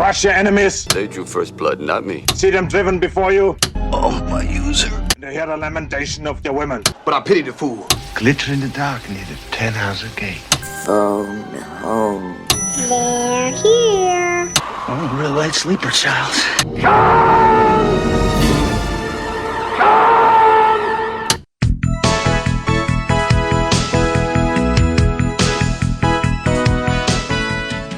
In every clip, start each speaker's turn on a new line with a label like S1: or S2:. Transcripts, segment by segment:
S1: Crush your enemies.
S2: They drew first blood, not me.
S1: See them driven before you.
S2: Oh, my user.
S1: And hear the lamentation of your women.
S2: But I pity the fool.
S3: Glitter in the dark near the 10-house gate.
S4: Phone home.
S5: They're here.
S3: Oh, real light sleeper, child.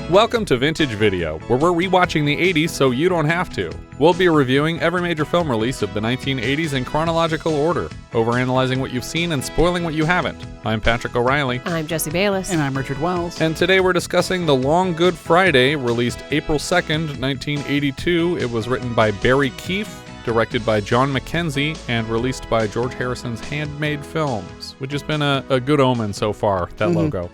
S6: Welcome to Vintage Video, where we're rewatching the 80s so you don't have to. We'll be reviewing every major film release of the 1980s in chronological order, overanalyzing what you've seen and spoiling what you haven't. I'm Patrick O'Reilly.
S7: I'm Jesse Bayless.
S8: And I'm Richard Wells.
S6: And today we're discussing The Long Good Friday, released April 2nd, 1982. It was written by Barrie Keeffe, directed by John Mackenzie, and released by George Harrison's Handmade Films, which has been a good omen so far, that logo.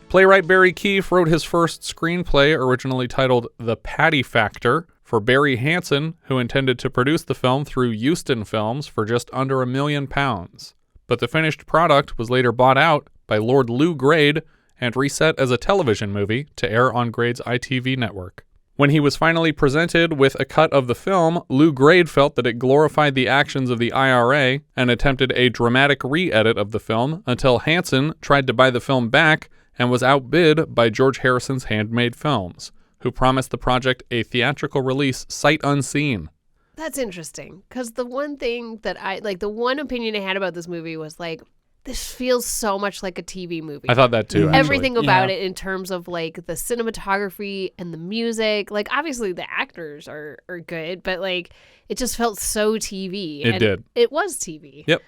S6: Playwright Barrie Keeffe wrote his first screenplay, originally titled The Patty Factor, for Barry Hansen, who intended to produce the film through Euston Films for just under £1 million. But the finished product was later bought out by Lord Lou Grade and reset as a television movie to air on Grade's ITV network. When he was finally presented with a cut of the film, Lou Grade felt that it glorified the actions of the IRA and attempted a dramatic re-edit of the film until Hansen tried to buy the film back and was outbid by George Harrison's Handmade Films, who promised the project a theatrical release sight unseen.
S7: That's interesting, because the one thing that the one opinion I had about this movie was this feels so much like a TV movie.
S6: I thought that too, actually.
S7: Everything about it in terms of the cinematography and the music. Obviously the actors are good, but it just felt so TV.
S6: It did.
S7: It was TV.
S6: Yep.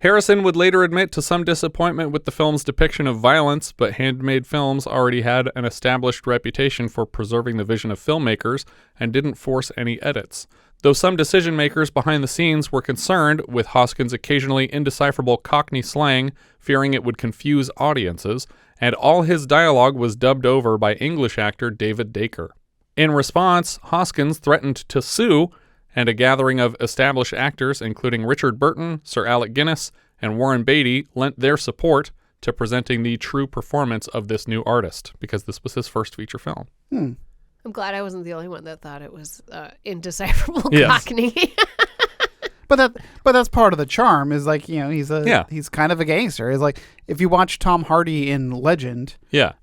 S6: Harrison would later admit to some disappointment with the film's depiction of violence, but Handmade Films already had an established reputation for preserving the vision of filmmakers and didn't force any edits. Though some decision-makers behind the scenes were concerned with Hoskins' occasionally indecipherable Cockney slang, fearing it would confuse audiences, and all his dialogue was dubbed over by English actor David Dacre. In response, Hoskins threatened to sue, and a gathering of established actors, including Richard Burton, Sir Alec Guinness, and Warren Beatty, lent their support to presenting the true performance of this new artist, because this was his first feature film.
S7: I'm glad I wasn't the only one that thought it was indecipherable
S6: Yes.
S7: Cockney.
S8: But that's part of the charm. Is he's kind of a gangster. Is if you watch Tom Hardy in Legend.
S6: Yeah.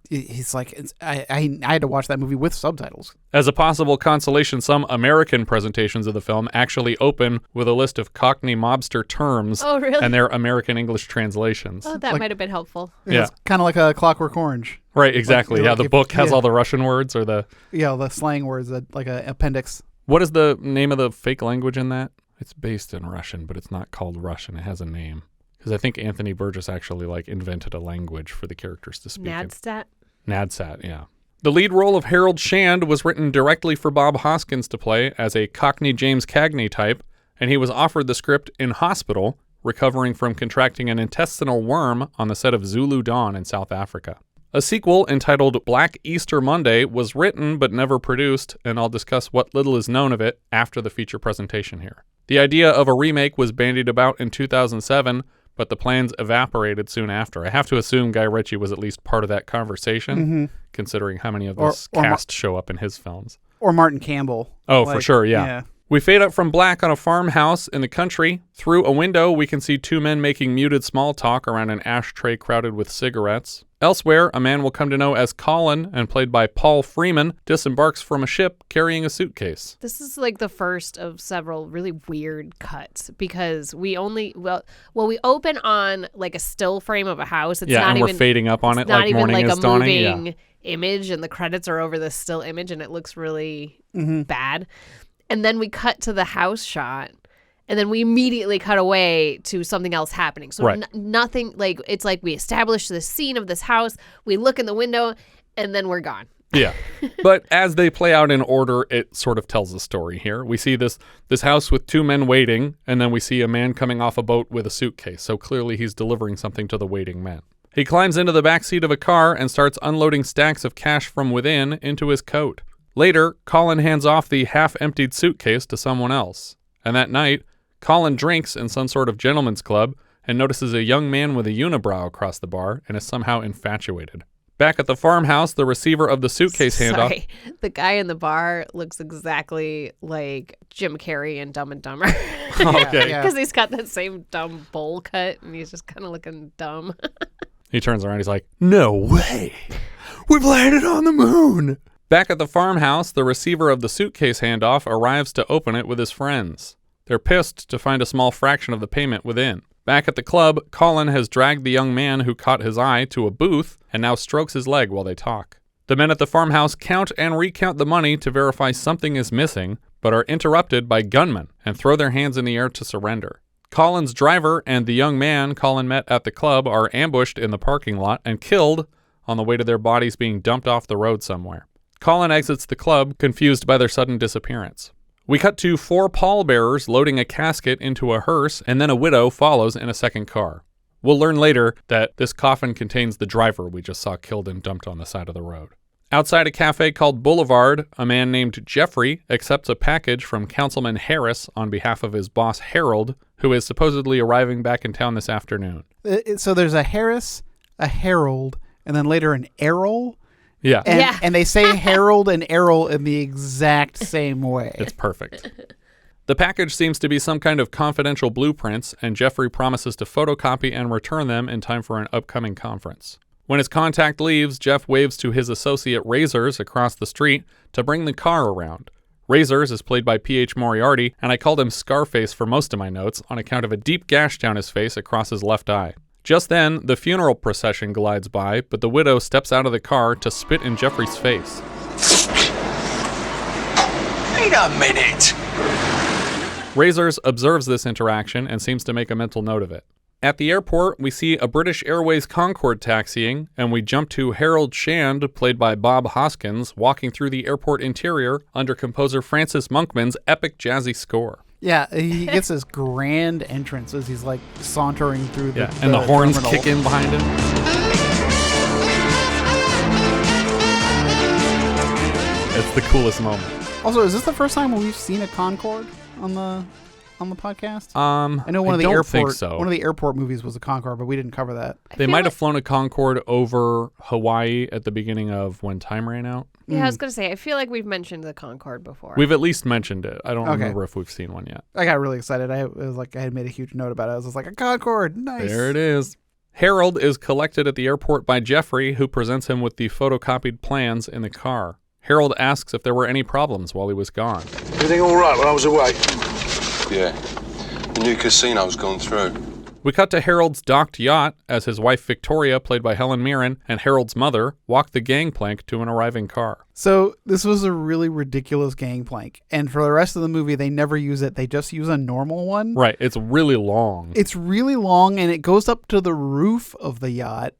S8: He's I had to watch that movie with subtitles.
S6: As a possible consolation, some American presentations of the film actually open with a list of Cockney mobster terms and their American English translations.
S7: Oh, that might have been helpful.
S6: Yeah.
S8: It's kind of like a Clockwork Orange.
S6: Right, exactly. The book has all the Russian words or the...
S8: Yeah, the slang words, like an appendix.
S6: What is the name of the fake language in that? It's based in Russian, but it's not called Russian. It has a name. Because I think Anthony Burgess actually invented a language for the characters to speak.
S7: Nadsat?
S6: Nadsat, yeah. The lead role of Harold Shand was written directly for Bob Hoskins to play as a Cockney James Cagney type, and he was offered the script in hospital, recovering from contracting an intestinal worm on the set of Zulu Dawn in South Africa. A sequel entitled Black Easter Monday was written but never produced, and I'll discuss what little is known of it after the feature presentation here. The idea of a remake was bandied about in 2007, but the plans evaporated soon after. I have to assume Guy Ritchie was at least part of that conversation, considering how many of this cast show up in his films.
S8: Or Martin Campbell.
S6: Oh, for sure, yeah. We fade up from black on a farmhouse in the country. Through a window, we can see two men making muted small talk around an ashtray crowded with cigarettes. Elsewhere, a man we'll come to know as Colin, and played by Paul Freeman, disembarks from a ship carrying a suitcase.
S7: This is the first of several really weird cuts, because we only, we open on a still frame of a house. It's not
S6: and
S7: even,
S6: we're fading up on it
S7: like morning is dawning. It's not even a moving image, and the credits are over this still image, and it looks really bad. And then we cut to the house shot, and then we immediately cut away to something else happening. So nothing, it's we establish the scene of this house, we look in the window, and then we're gone.
S6: Yeah. But as they play out in order, it sort of tells a story here. We see this house with two men waiting, and then we see a man coming off a boat with a suitcase. So clearly he's delivering something to the waiting men. He climbs into the back seat of a car and starts unloading stacks of cash from within into his coat. Later, Colin hands off the half-emptied suitcase to someone else. And that night, Colin drinks in some sort of gentleman's club and notices a young man with a unibrow across the bar and is somehow infatuated. Back at the farmhouse, the receiver of the suitcase handoff.
S7: Sorry, the guy in the bar looks exactly like Jim Carrey in Dumb and Dumber.
S6: Okay.
S7: Because he's got that same dumb bowl cut, and he's just kind of looking dumb.
S6: He turns around, he's like, "No way! We've landed on the moon!" Back at the farmhouse, the receiver of the suitcase handoff arrives to open it with his friends. They're pissed to find a small fraction of the payment within. Back at the club, Colin has dragged the young man who caught his eye to a booth and now strokes his leg while they talk. The men at the farmhouse count and recount the money to verify something is missing, but are interrupted by gunmen and throw their hands in the air to surrender. Colin's driver and the young man Colin met at the club are ambushed in the parking lot and killed on the way to their bodies being dumped off the road somewhere. Colin exits the club, confused by their sudden disappearance. We cut to 4 pallbearers loading a casket into a hearse, and then a widow follows in a second car. We'll learn later that this coffin contains the driver we just saw killed and dumped on the side of the road. Outside a cafe called Boulevard, a man named Jeffrey accepts a package from Councilman Harris on behalf of his boss Harold, who is supposedly arriving back in town this afternoon.
S8: So there's a Harris, a Harold, and then later an Errol.
S6: Yeah.
S8: And they say Harold and Errol in the exact same way.
S6: It's perfect. The package seems to be some kind of confidential blueprints, and Jeffrey promises to photocopy and return them in time for an upcoming conference. When his contact leaves, Jeff waves to his associate Razors across the street to bring the car around. Razors is played by P.H. Moriarty, and I called him Scarface for most of my notes on account of a deep gash down his face across his left eye. Just then, the funeral procession glides by, but the widow steps out of the car to spit in Jeffrey's face.
S2: Wait a minute!
S6: Razors observes this interaction and seems to make a mental note of it. At the airport, we see a British Airways Concorde taxiing, and we jump to Harold Shand, played by Bob Hoskins, walking through the airport interior under composer Francis Monkman's epic jazzy score.
S8: Yeah, he gets this grand entrance as he's like sauntering through the
S6: and the horns
S8: terminal.
S6: kick in behind him. It's the coolest moment.
S8: Also, is this the first time we've seen a Concorde on the podcast? I know one of the airport movies was a Concorde, but we didn't cover that.
S6: They might have flown a Concorde over Hawaii at the beginning of When Time Ran Out.
S7: Yeah, I was going to say, I feel like we've mentioned the Concorde before.
S6: We've at least mentioned it. I don't remember if we've seen one yet.
S8: I got really excited. I had made a huge note about it. I was just like, a Concorde, nice.
S6: There it is. Harold is collected at the airport by Jeffrey, who presents him with the photocopied plans in the car. Harold asks if there were any problems while he was gone.
S1: Everything all right while I was away?
S9: Yeah. The new casino's gone through.
S6: We cut to Harold's docked yacht as his wife Victoria, played by Helen Mirren, and Harold's mother walk the gangplank to an arriving car.
S8: So this was a really ridiculous gangplank. And for the rest of the movie, they never use it. They just use a normal one.
S6: Right. It's really long.
S8: It's really long, and it goes up to the roof of the yacht,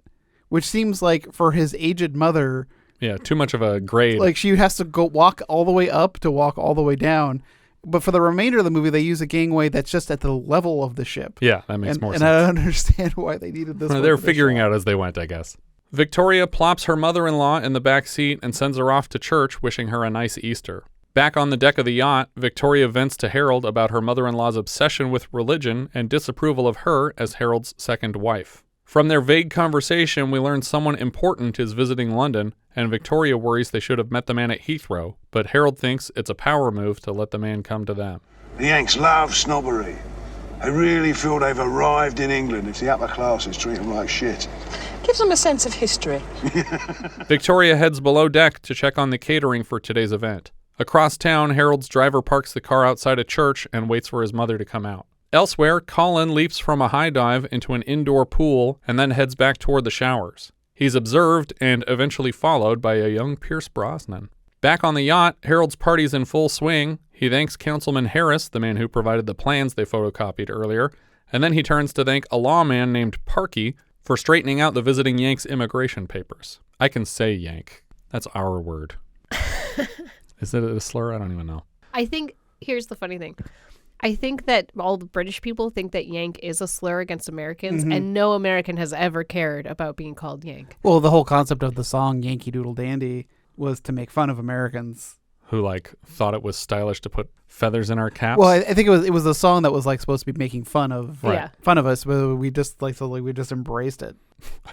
S8: which seems like for his aged mother...
S6: Yeah, too much of a grade.
S8: Like she has to go walk all the way up to walk all the way down. But for the remainder of the movie, they use a gangway that's just at the level of the ship.
S6: Yeah, that makes more sense.
S8: And I don't understand why they needed this.
S6: They're figuring out as they went, I guess. Victoria plops her mother-in-law in the back seat and sends her off to church, wishing her a nice Easter. Back on the deck of the yacht, Victoria vents to Harold about her mother-in-law's obsession with religion and disapproval of her as Harold's second wife. From their vague conversation, we learn someone important is visiting London, and Victoria worries they should have met the man at Heathrow, but Harold thinks it's a power move to let the man come to them.
S10: The Yanks love snobbery. They really feel they've arrived in England if the upper classes treat them like shit.
S11: Gives them a sense of history.
S6: Victoria heads below deck to check on the catering for today's event. Across town, Harold's driver parks the car outside a church and waits for his mother to come out. Elsewhere, Colin leaps from a high dive into an indoor pool and then heads back toward the showers. He's observed and eventually followed by a young Pierce Brosnan. Back on the yacht, Harold's party's in full swing. He thanks Councilman Harris, the man who provided the plans they photocopied earlier, and then he turns to thank a lawman named Parky for straightening out the visiting Yanks' immigration papers. I can say Yank. That's our word. Is it a slur? I don't even know.
S7: I think, here's the funny thing. I think that all the British people think that Yank is a slur against Americans, and no American has ever cared about being called Yank.
S8: Well, the whole concept of the song Yankee Doodle Dandy was to make fun of Americans
S6: who like thought it was stylish to put feathers in our caps.
S8: Well, I think it was a song that was like supposed to be making fun of us, but we just we just embraced it.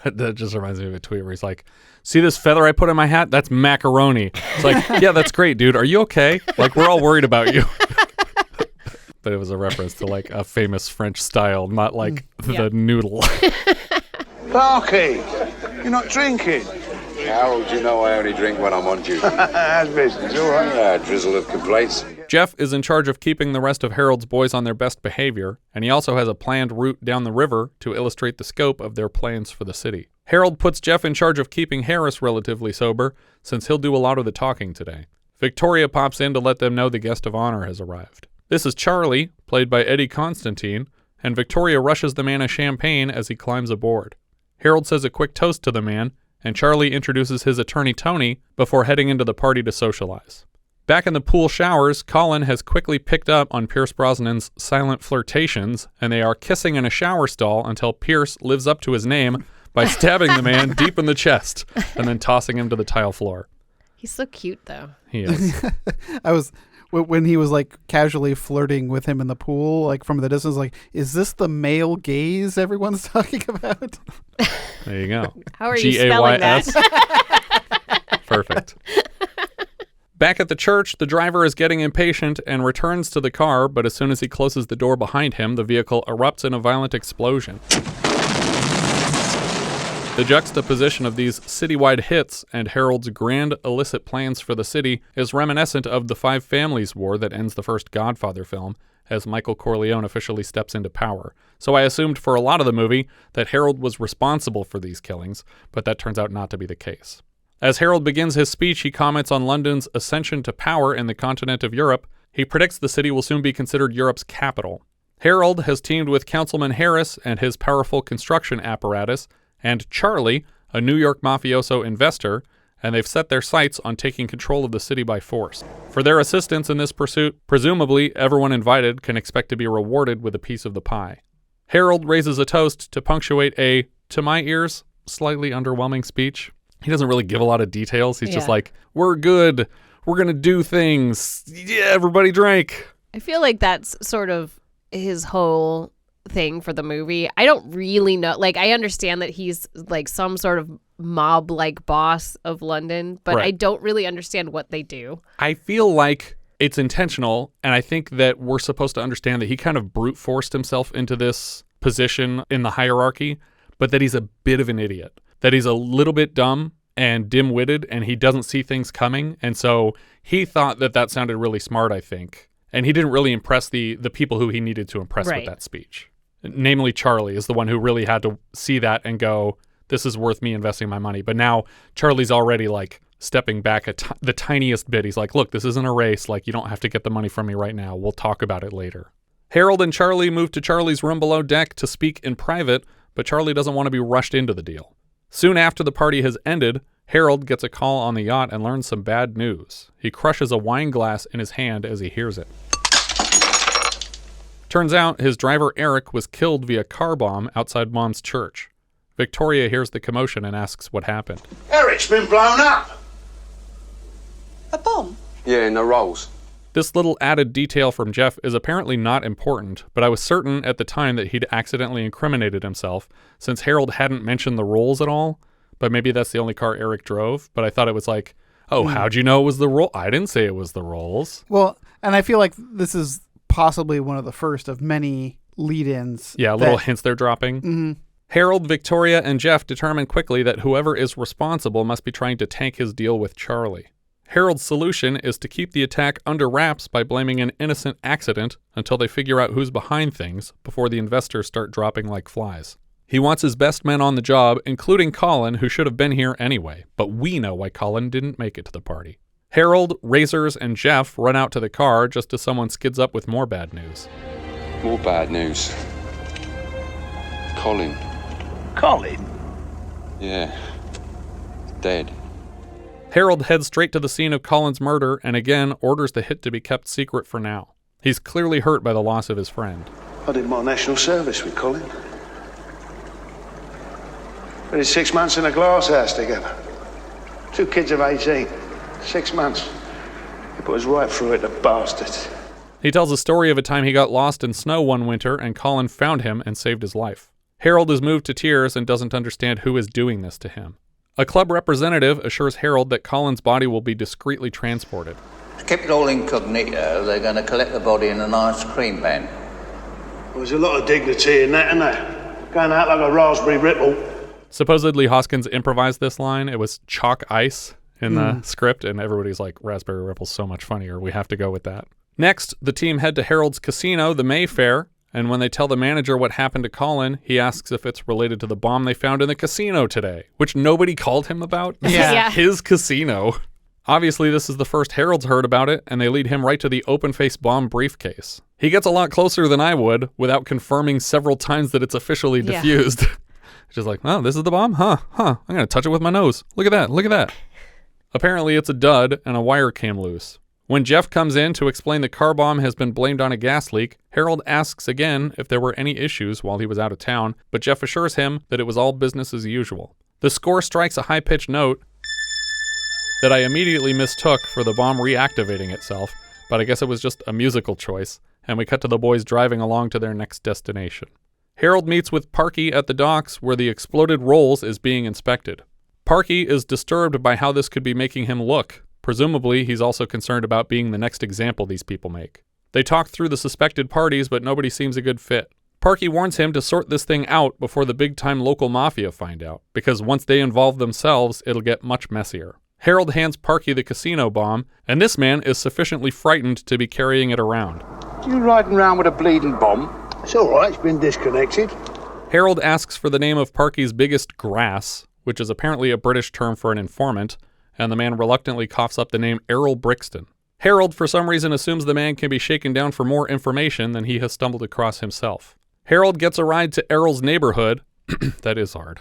S6: That just reminds me of a tweet where he's like, "See this feather I put in my hat? That's macaroni." It's like, yeah, that's great, dude. Are you okay? Like, we're all worried about you. But it was a reference to like a famous French style, not like the noodle.
S10: Barkie, you're not drinking.
S12: Harold, you know I only drink when I'm on duty.
S10: That's business, all right.
S12: Yeah, drizzle of complaints.
S6: Jeff is in charge of keeping the rest of Harold's boys on their best behavior, and he also has a planned route down the river to illustrate the scope of their plans for the city. Harold puts Jeff in charge of keeping Harris relatively sober, since he'll do a lot of the talking today. Victoria pops in to let them know the guest of honor has arrived. This is Charlie, played by Eddie Constantine, and Victoria rushes the man a champagne as he climbs aboard. Harold says a quick toast to the man, and Charlie introduces his attorney Tony before heading into the party to socialize. Back in the pool showers, Colin has quickly picked up on Pierce Brosnan's silent flirtations, and they are kissing in a shower stall until Pierce lives up to his name by stabbing the man deep in the chest and then tossing him to the tile floor.
S7: He's so cute, though.
S6: He is.
S8: When he was like casually flirting with him in the pool, like from the distance, like, is this the male gaze everyone's talking about?
S6: There you go.
S7: How are you spelling that?
S6: Perfect. Back at the church, the driver is getting impatient and returns to the car, but as soon as he closes the door behind him, the vehicle erupts in a violent explosion. The juxtaposition of these citywide hits and Harold's grand illicit plans for the city is reminiscent of the Five Families War that ends the first Godfather film, as Michael Corleone officially steps into power. So I assumed for a lot of the movie that Harold was responsible for these killings, but that turns out not to be the case. As Harold begins his speech, he comments on London's ascension to power in the continent of Europe. He predicts the city will soon be considered Europe's capital. Harold has teamed with Councilman Harris and his powerful construction apparatus, and Charlie, a New York mafioso investor, and they've set their sights on taking control of the city by force. For their assistance in this pursuit, presumably everyone invited can expect to be rewarded with a piece of the pie. Harold raises a toast to punctuate a, to my ears, slightly underwhelming speech. He doesn't really give a lot of details. He's just like, we're good. We're going to do things. Yeah, everybody drank.
S7: I feel like that's sort of his whole thing for the movie. I don't really know. Like, I understand that he's like some sort of mob-like boss of London, but I don't really understand what they do.
S6: I feel like it's intentional, and I think that we're supposed to understand that he kind of brute forced himself into this position in the hierarchy, but that he's a bit of an idiot. That he's a little bit dumb and dim-witted, and he doesn't see things coming, and so he thought that that sounded really smart, I think. And he didn't really impress the people who he needed to impress with that speech. Namely, Charlie is the one who really had to see that and go, this is worth me investing my money. But now Charlie's already like stepping back the tiniest bit. He's like, look, this isn't a race. Like, you don't have to get the money from me right now. We'll talk about it later. Harold and Charlie move to Charlie's room below deck to speak in private, but Charlie doesn't want to be rushed into the deal. Soon after the party has ended, Harold gets a call on the yacht and learns some bad news. He crushes a wine glass in his hand as he hears it. Turns out his driver Eric was killed via car bomb outside Mom's church. Victoria hears the commotion and asks what happened.
S10: Eric's been blown up!
S11: A bomb?
S9: Yeah, in the rolls.
S6: This little added detail from Jeff is apparently not important, but I was certain at the time that he'd accidentally incriminated himself, since Harold hadn't mentioned the Rolls at all. But maybe that's the only car Eric drove. But I thought it was like, oh, how'd you know it was the Rolls? I didn't say it was the Rolls.
S8: Well, and I feel like this is possibly one of the first of many lead-ins.
S6: Yeah, little hints they're dropping.
S8: Mm-hmm.
S6: Harold, Victoria, and Jeff determine quickly that whoever is responsible must be trying to tank his deal with Charlie. Harold's solution is to keep the attack under wraps by blaming an innocent accident until they figure out who's behind things before the investors start dropping like flies. He wants his best men on the job, including Colin, who should have been here anyway, but we know why Colin didn't make it to the party. Harold, Razors, and Jeff run out to the car just as someone skids up with more bad news.
S9: More bad news. Colin.
S10: Colin?
S9: Yeah. Dead.
S6: Harold heads straight to the scene of Colin's murder and again orders the hit to be kept secret for now. He's clearly hurt by the loss of his friend.
S10: I did my national service with Colin. We did 6 months in a glass house together. 2 kids of 18. 6 months. He put us right through it, the bastards.
S6: He tells a story of a time he got lost in snow one winter and Colin found him and saved his life. Harold is moved to tears and doesn't understand who is doing this to him. A club representative assures Harold that Colin's body will be discreetly transported.
S13: To keep it all incognito, they're going to collect the body in an ice cream van.
S10: Well, there's a lot of dignity in that, isn't there? Going out like a raspberry ripple.
S6: Supposedly Hoskins improvised this line. It was chalk ice in the script, and everybody's like, raspberry ripple's so much funnier. We have to go with that. Next, the team head to Harold's casino, the Mayfair, and when they tell the manager what happened to Colin, he asks if it's related to the bomb they found in the casino today, which nobody called him about.
S7: Yeah.
S6: His casino. Obviously, this is the first Harold's heard about it, and they lead him right to the open-faced bomb briefcase. He gets a lot closer than I would, without confirming several times that it's officially defused. Just like, oh, this is the bomb? Huh. I'm going to touch it with my nose. Look at that. Apparently, it's a dud, and a wire came loose. When Jeff comes in to explain the car bomb has been blamed on a gas leak, Harold asks again if there were any issues while he was out of town, but Jeff assures him that it was all business as usual. The score strikes a high-pitched note that I immediately mistook for the bomb reactivating itself, but I guess it was just a musical choice, and we cut to the boys driving along to their next destination. Harold meets with Parky at the docks where the exploded Rolls is being inspected. Parky is disturbed by how this could be making him look. Presumably, he's also concerned about being the next example these people make. They talk through the suspected parties, but nobody seems a good fit. Parky warns him to sort this thing out before the big-time local mafia find out, because once they involve themselves, it'll get much messier. Harold hands Parky the casino bomb, and this man is sufficiently frightened to be carrying it around.
S12: You riding around with a bleeding bomb?
S10: It's all right, it's been disconnected.
S6: Harold asks for the name of Parky's biggest grass, which is apparently a British term for an informant, and the man reluctantly coughs up the name Errol Brixton. Harold, for some reason, assumes the man can be shaken down for more information than he has stumbled across himself. Harold gets a ride to Errol's neighborhood. That is hard.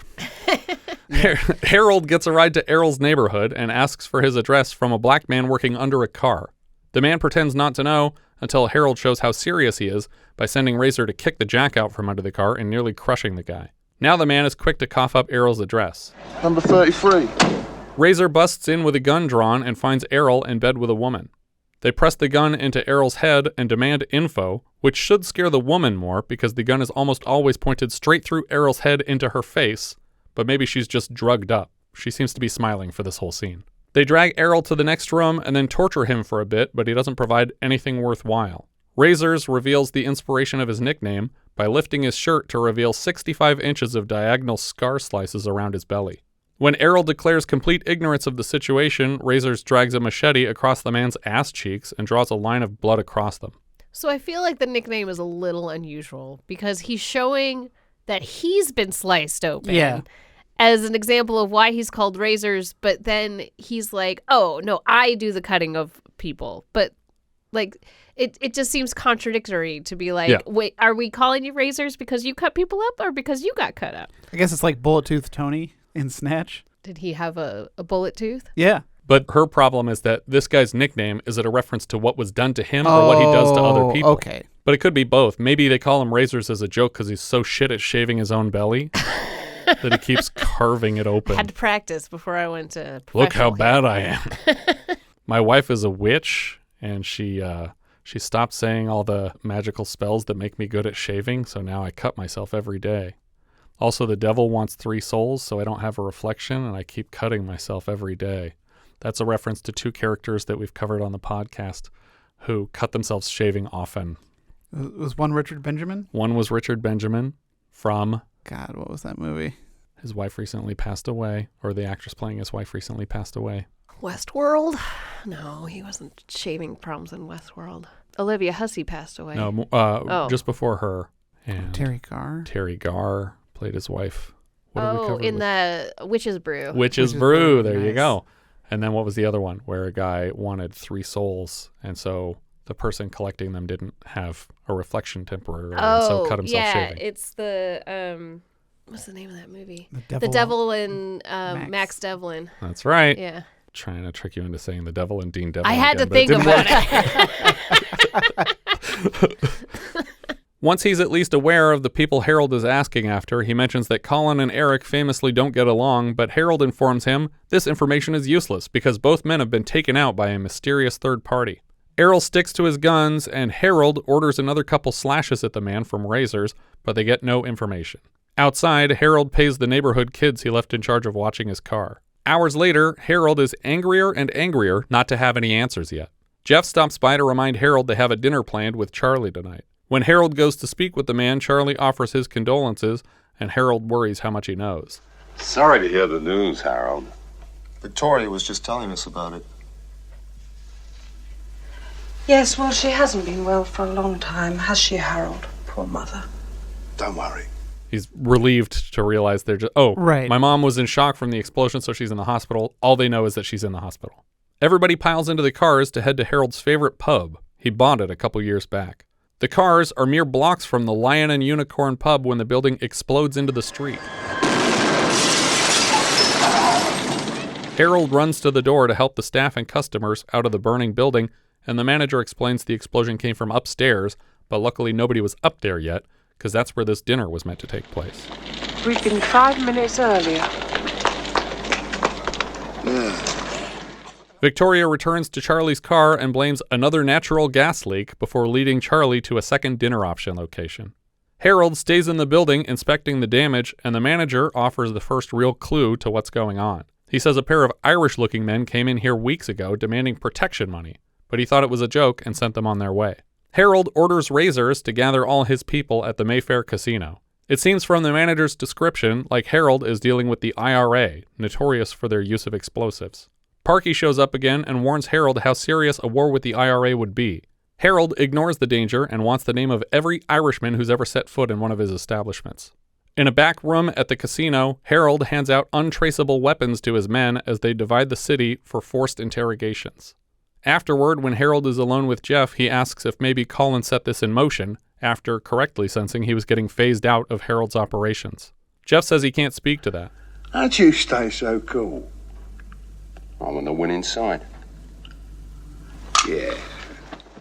S6: Harold gets a ride to Errol's neighborhood and asks for his address from a black man working under a car. The man pretends not to know until Harold shows how serious he is by sending Razor to kick the jack out from under the car and nearly crushing the guy. Now the man is quick to cough up Errol's address.
S10: Number 33.
S6: Razor busts in with a gun drawn and finds Errol in bed with a woman. They press the gun into Errol's head and demand info, which should scare the woman more because the gun is almost always pointed straight through Errol's head into her face, but maybe she's just drugged up. She seems to be smiling for this whole scene. They drag Errol to the next room and then torture him for a bit, but he doesn't provide anything worthwhile. Razors reveals the inspiration of his nickname by lifting his shirt to reveal 65 inches of diagonal scar slices around his belly. When Errol declares complete ignorance of the situation, Razors drags a machete across the man's ass cheeks and draws a line of blood across them.
S7: So I feel like the nickname is a little unusual because he's showing that he's been sliced open as an example of why he's called Razors, but then he's like, oh, no, I do the cutting of people. But like, it just seems contradictory to be like, wait, are we calling you Razors because you cut people up or because you got cut up?
S8: I guess it's like Bullet Tooth Tony in Snatch.
S7: Did he have a bullet tooth?
S8: Yeah.
S6: But her problem is that this guy's nickname is it a reference to what was done to him or what he does to other people?
S8: Okay.
S6: But it could be both. Maybe they call him Razors as a joke because he's so shit at shaving his own belly that he keeps carving it open.
S7: Had to practice before I went to professional.
S6: Look how bad I am. My wife is a witch, and she stopped saying all the magical spells that make me good at shaving, so now I cut myself every day. Also, the devil wants 3 souls, so I don't have a reflection, and I keep cutting myself every day. That's a reference to 2 characters that we've covered on the podcast who cut themselves shaving often.
S8: Was one Richard Benjamin?
S6: One was Richard Benjamin from...
S8: God, what was that movie?
S6: His wife recently passed away, or the actress playing his wife recently passed away.
S7: Westworld? No, he wasn't shaving problems in Westworld. Olivia Hussey passed away.
S6: No, just before her. And
S8: Terry Garr?
S6: Terry Garr played his wife. What
S7: in the Witch's Brew.
S6: Witch's Brew, there you go. And then what was the other one where a guy wanted 3 souls, and so the person collecting them didn't have a reflection temporarily, and so cut himself shaving.
S7: Yeah, it's the, what's the name of that movie? The Devil and Max Devlin.
S6: That's right.
S7: Yeah.
S6: Trying to trick you into saying the Devil and Dean Devil.
S7: I had to think about it.
S6: Once he's at least aware of the people Harold is asking after, he mentions that Colin and Eric famously don't get along, but Harold informs him this information is useless because both men have been taken out by a mysterious third party. Errol sticks to his guns, and Harold orders another couple slashes at the man from razors, but they get no information. Outside, Harold pays the neighborhood kids he left in charge of watching his car. Hours later, Harold is angrier and angrier not to have any answers yet. Jeff stops by to remind Harold they have a dinner planned with Charlie tonight. When Harold goes to speak with the man, Charlie offers his condolences, and Harold worries how much he knows.
S9: Sorry to hear the news, Harold.
S14: Victoria was just telling us about it.
S11: Yes, well, she hasn't been well for a long time, has she, Harold? Poor mother.
S10: Don't worry.
S6: He's relieved to realize they're just,
S8: right.
S6: My mom was in shock from the explosion, so she's in the hospital. All they know is that she's in the hospital. Everybody piles into the cars to head to Harold's favorite pub. He bought it a couple years back. The cars are mere blocks from the Lion and Unicorn pub when the building explodes into the street. Harold runs to the door to help the staff and customers out of the burning building, and the manager explains the explosion came from upstairs, but luckily nobody was up there yet, because that's where this dinner was meant to take place.
S11: We've been 5 minutes earlier.
S6: Victoria returns to Charlie's car and blames another natural gas leak before leading Charlie to a second dinner option location. Harold stays in the building inspecting the damage, and the manager offers the first real clue to what's going on. He says a pair of Irish-looking men came in here weeks ago demanding protection money, but he thought it was a joke and sent them on their way. Harold orders razors to gather all his people at the Mayfair Casino. It seems from the manager's description like Harold is dealing with the IRA, notorious for their use of explosives. Parky shows up again and warns Harold how serious a war with the IRA would be. Harold ignores the danger and wants the name of every Irishman who's ever set foot in one of his establishments. In a back room at the casino, Harold hands out untraceable weapons to his men as they divide the city for forced interrogations. Afterward, when Harold is alone with Jeff, he asks if maybe Colin set this in motion, after correctly sensing he was getting phased out of Harold's operations. Jeff says he can't speak to that.
S10: How'd you stay so cool?
S9: I'm on the winning side.
S10: Yeah.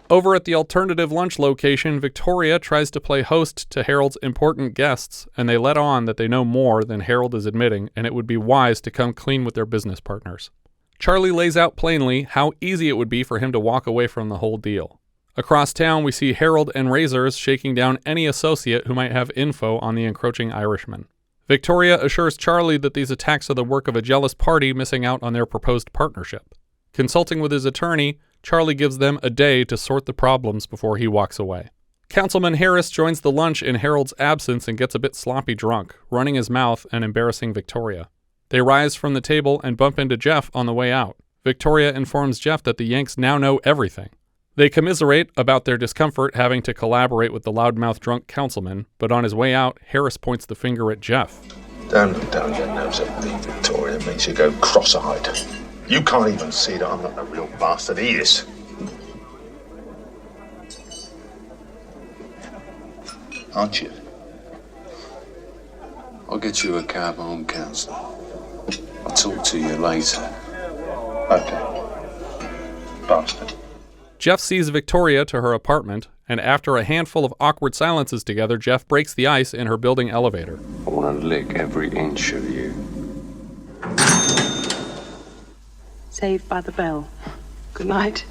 S6: Over at the alternative lunch location, Victoria tries to play host to Harold's important guests, and they let on that they know more than Harold is admitting, and it would be wise to come clean with their business partners. Charlie lays out plainly how easy it would be for him to walk away from the whole deal. Across town, we see Harold and razors shaking down any associate who might have info on the encroaching Irishman. Victoria assures Charlie that these attacks are the work of a jealous party missing out on their proposed partnership. Consulting with his attorney, Charlie gives them a day to sort the problems before he walks away. Councilman Harris joins the lunch in Harold's absence and gets a bit sloppy drunk, running his mouth and embarrassing Victoria. They rise from the table and bump into Jeff on the way out. Victoria informs Jeff that the Yanks now know everything. They commiserate about their discomfort having to collaborate with the loudmouth drunk councilman, but on his way out, Harris points the finger at Jeff.
S14: Don't look down your nose at me, Victoria. It makes you go cross-eyed. You can't even see that I'm not the real bastard he is. Aren't you?
S9: I'll get you a cab home, Councillor. I'll talk to you later.
S14: Okay. Bastard.
S6: Jeff sees Victoria to her apartment, and after a handful of awkward silences together, Jeff breaks the ice in her building elevator.
S9: I want to lick every inch of you.
S11: Saved by the bell. Good night.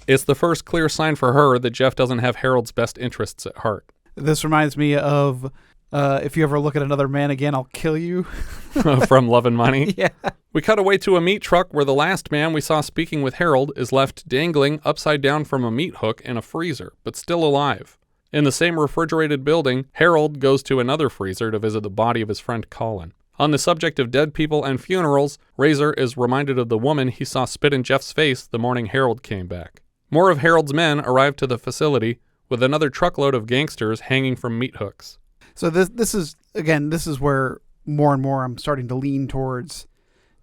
S6: It's the first clear sign for her that Jeff doesn't have Harold's best interests at heart.
S8: This reminds me of If You Ever Look at Another Man Again, I'll Kill You.
S6: From Love and Money?
S8: Yeah.
S6: We cut away to a meat truck where the last man we saw speaking with Harold is left dangling upside down from a meat hook in a freezer, but still alive. In the same refrigerated building, Harold goes to another freezer to visit the body of his friend Colin. On the subject of dead people and funerals, Razor is reminded of the woman he saw spit in Jeff's face the morning Harold came back. More of Harold's men arrive to the facility with another truckload of gangsters hanging from meat hooks.
S8: So this is where more and more I'm starting to lean towards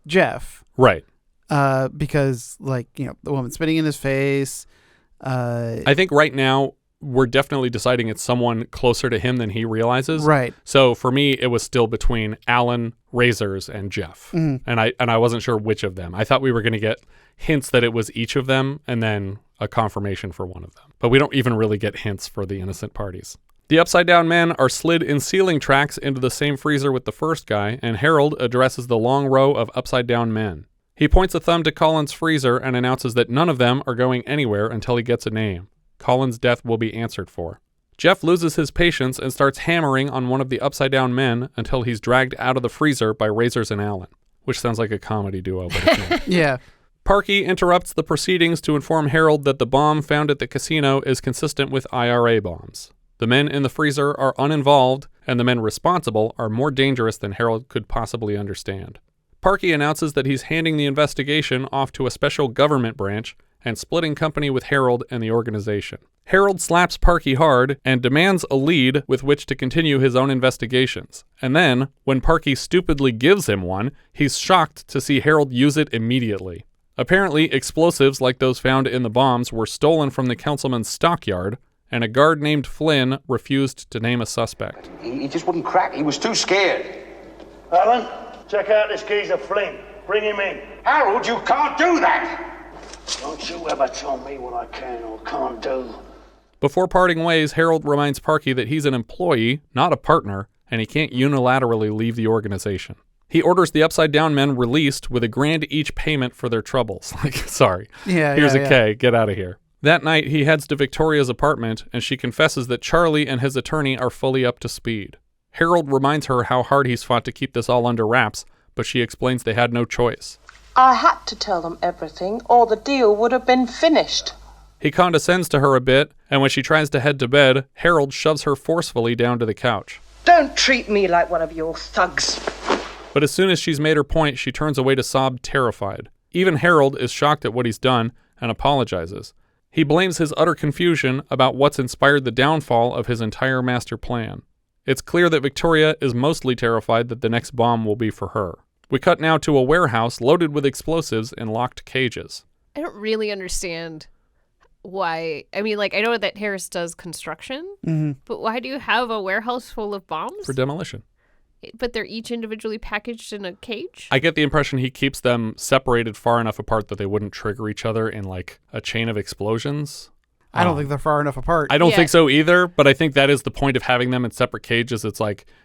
S8: Jeff.
S6: Right.
S8: Because, the woman spitting in his face.
S6: I think right now we're definitely deciding it's someone closer to him than he realizes.
S8: Right.
S6: So for me, it was still between Alan, Razors, and Jeff.
S8: Mm-hmm.
S6: And I wasn't sure which of them. I thought we were going to get hints that it was each of them and then a confirmation for one of them. But we don't even really get hints for the innocent parties. The upside-down men are slid in ceiling tracks into the same freezer with the first guy, and Harold addresses the long row of upside-down men. He He points a thumb to Colin's freezer and announces that none of them are going anywhere until he gets a name. Colin's death will be answered for. Jeff loses his patience and starts hammering on one of the upside-down men until he's dragged out of the freezer by Razors and Allen, which sounds like a comedy duo, but it's not.
S8: Yeah.
S6: Parkey interrupts the proceedings to inform Harold that the bomb found at the casino is consistent with IRA bombs. The men in the freezer are uninvolved, and the men responsible are more dangerous than Harold could possibly understand. Parkey announces that he's handing the investigation off to a special government branch and splitting company with Harold and the organization. Harold slaps Parkey hard and demands a lead with which to continue his own investigations. And then, when Parkey stupidly gives him one, he's shocked to see Harold use it immediately. Apparently, explosives like those found in the bombs were stolen from the councilman's stockyard, and a guard named Flynn refused to name a suspect.
S12: He just wouldn't crack. He was too scared.
S15: Helen, check out this geezer Flynn. Bring him in.
S12: Harold, you can't do that! Don't you ever tell me what I can or can't do.
S6: Before parting ways, Harold reminds Parkey that he's an employee, not a partner, and he can't unilaterally leave the organization. He orders the upside-down men released with $1,000 each payment for their troubles. Sorry. Here's a K, get out of here. That night, he heads to Victoria's apartment, and she confesses that Charlie and his attorney are fully up to speed. Harold reminds her how hard he's fought to keep this all under wraps, but she explains they had no choice.
S16: I had to tell them everything, or the deal would have been finished.
S6: He condescends to her a bit, and when she tries to head to bed, Harold shoves her forcefully down to the couch.
S16: Don't treat me like one of your thugs.
S6: But as soon as she's made her point, she turns away to sob, terrified. Even Harold is shocked at what he's done and apologizes. He blames his utter confusion about what's inspired the downfall of his entire master plan. It's clear that Victoria is mostly terrified that the next bomb will be for her. We cut now to a warehouse loaded with explosives in locked cages.
S7: I don't really understand why. I mean, I know that Harris does construction, but why do you have a warehouse full of bombs?
S6: For demolition.
S7: But they're each individually packaged in a cage?
S6: I get the impression he keeps them separated far enough apart that they wouldn't trigger each other in a chain of explosions.
S8: I don't think they're far enough apart.
S6: I don't think so either, but I think that is the point of having them in separate cages. It's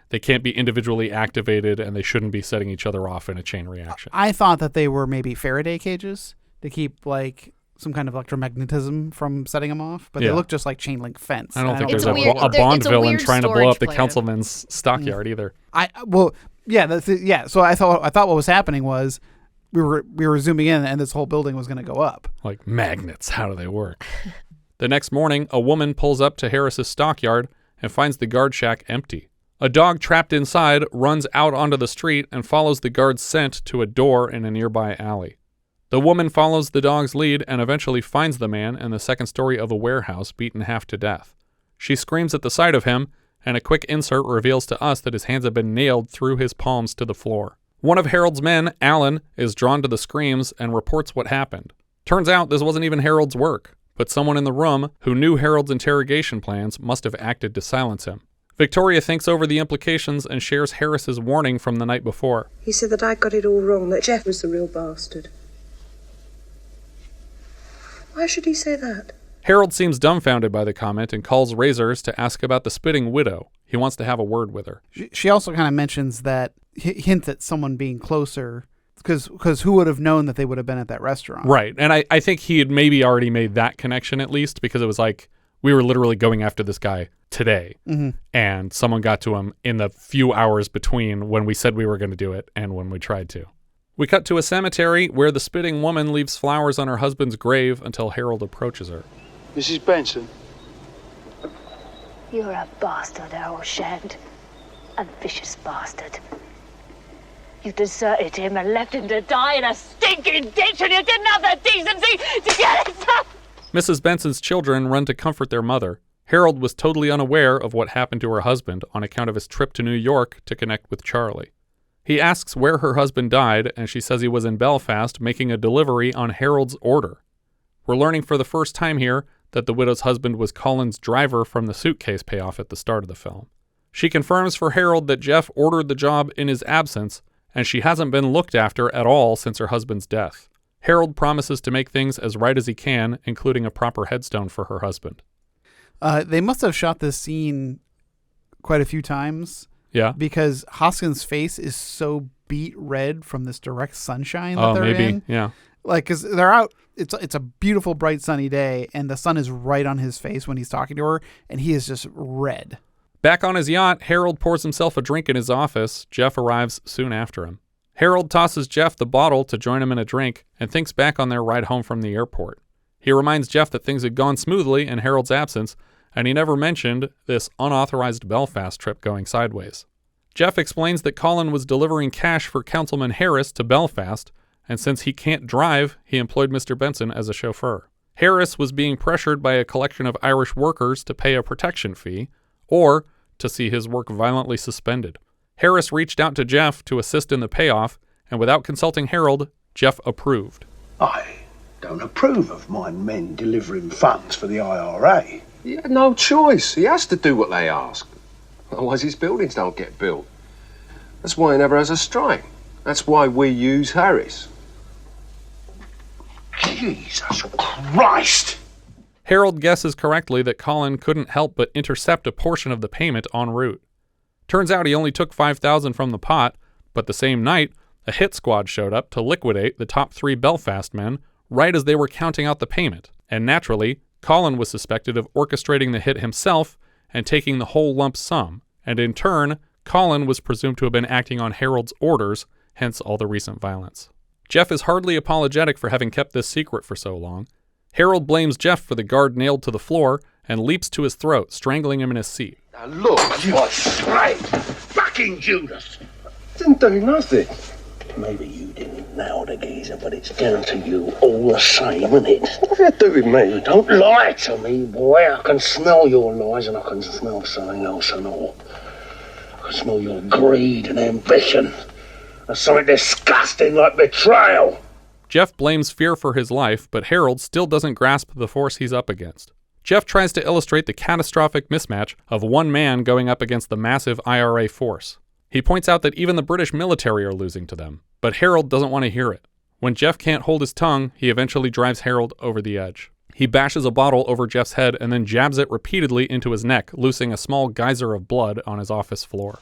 S6: they can't be individually activated and they shouldn't be setting each other off in a chain reaction.
S8: I thought that they were maybe Faraday cages to keep some kind of electromagnetism from setting them off, but they look just like chain link fence.
S6: I don't think there's a Bond villain trying to blow up the councilman's stockyard either.
S8: So I thought what was happening was we were zooming in and this whole building was going to go up.
S6: Like magnets, how do they work? The next morning, a woman pulls up to Harris's stockyard and finds the guard shack empty. A dog trapped inside runs out onto the street and follows the guard's scent to a door in a nearby alley. The woman follows the dog's lead and eventually finds the man in the second story of a warehouse beaten half to death. She screams at the sight of him, and a quick insert reveals to us that his hands have been nailed through his palms to the floor. One of Harold's men, Allen, is drawn to the screams and reports what happened. Turns out this wasn't even Harold's work, but someone in the room who knew Harold's interrogation plans must have acted to silence him. Victoria thinks over the implications and shares Harris's warning from the night before.
S11: He said that I got it all wrong, that Jeff was the real bastard. Why should he say that?
S6: Harold seems dumbfounded by the comment and calls Razors to ask about the spitting widow. He wants to have a word with her.
S8: She also kind of mentions that, hint at someone being closer, because who would have known that they would have been at that restaurant?
S6: Right, and I think he had maybe already made that connection at least, because it was we were literally going after this guy today, and someone got to him in the few hours between when we said we were going to do it and when we tried to. We cut to a cemetery where the spitting woman leaves flowers on her husband's grave until Harold approaches her.
S12: Mrs. Benson?
S17: You're a bastard, Harold Shand. A vicious bastard. You deserted him and left him to die in a stinking ditch, and you didn't have the decency to get it done!
S6: Mrs. Benson's children run to comfort their mother. Harold was totally unaware of what happened to her husband on account of his trip to New York to connect with Charlie. He asks where her husband died, and she says he was in Belfast making a delivery on Harold's order. We're learning for the first time here that the widow's husband was Colin's driver from the suitcase payoff at the start of the film. She confirms for Harold that Jeff ordered the job in his absence, and she hasn't been looked after at all since her husband's death. Harold promises to make things as right as he can, including a proper headstone for her husband.
S8: They must have shot this scene quite a few times.
S6: Yeah.
S8: Because Hoskins' face is so beet red from this direct sunshine that they're in.
S6: Yeah.
S8: Like, because they're out, it's a beautiful, bright, sunny day, and the sun is right on his face when he's talking to her, and he is just red.
S6: Back on his yacht, Harold pours himself a drink in his office. Jeff arrives soon after him. Harold tosses Jeff the bottle to join him in a drink and thinks back on their ride home from the airport. He reminds Jeff that things had gone smoothly in Harold's absence, and he never mentioned this unauthorized Belfast trip going sideways. Jeff explains that Colin was delivering cash for Councilman Harris to Belfast, and since he can't drive, he employed Mr. Benson as a chauffeur. Harris was being pressured by a collection of Irish workers to pay a protection fee, or to see his work violently suspended. Harris reached out to Jeff to assist in the payoff, and without consulting Harold, Jeff approved.
S10: I don't approve of my men delivering funds for the IRA.
S9: He had no choice. He has to do what they ask. Otherwise his buildings don't get built. That's why he never has a strike. That's why we use Harris.
S10: Jesus Christ!
S6: Harold guesses correctly that Colin couldn't help but intercept a portion of the payment en route. Turns out he only took $5,000 from the pot, but the same night, a hit squad showed up to liquidate the top 3 Belfast men right as they were counting out the payment. And naturally, Colin was suspected of orchestrating the hit himself and taking the whole lump sum. And in turn, Colin was presumed to have been acting on Harold's orders, hence all the recent violence. Jeff is hardly apologetic for having kept this secret for so long. Harold blames Jeff for the guard nailed to the floor and leaps to his throat, strangling him in his seat.
S10: Now look, you are straight. Fucking Judas.
S9: Didn't do nothing.
S12: Maybe you didn't nail the geezer, but it's down to you all the same, isn't it?
S9: What have you to do with me?
S12: Don't lie to me, boy. I can smell your lies and I can smell something else and all. I can smell your greed and ambition. And something disgusting like betrayal.
S6: Jeff blames fear for his life, but Harold still doesn't grasp the force he's up against. Jeff tries to illustrate the catastrophic mismatch of one man going up against the massive IRA force. He points out that even the British military are losing to them, but Harold doesn't want to hear it. When Jeff can't hold his tongue, he eventually drives Harold over the edge. He bashes a bottle over Jeff's head and then jabs it repeatedly into his neck, loosing a small geyser of blood on his office floor.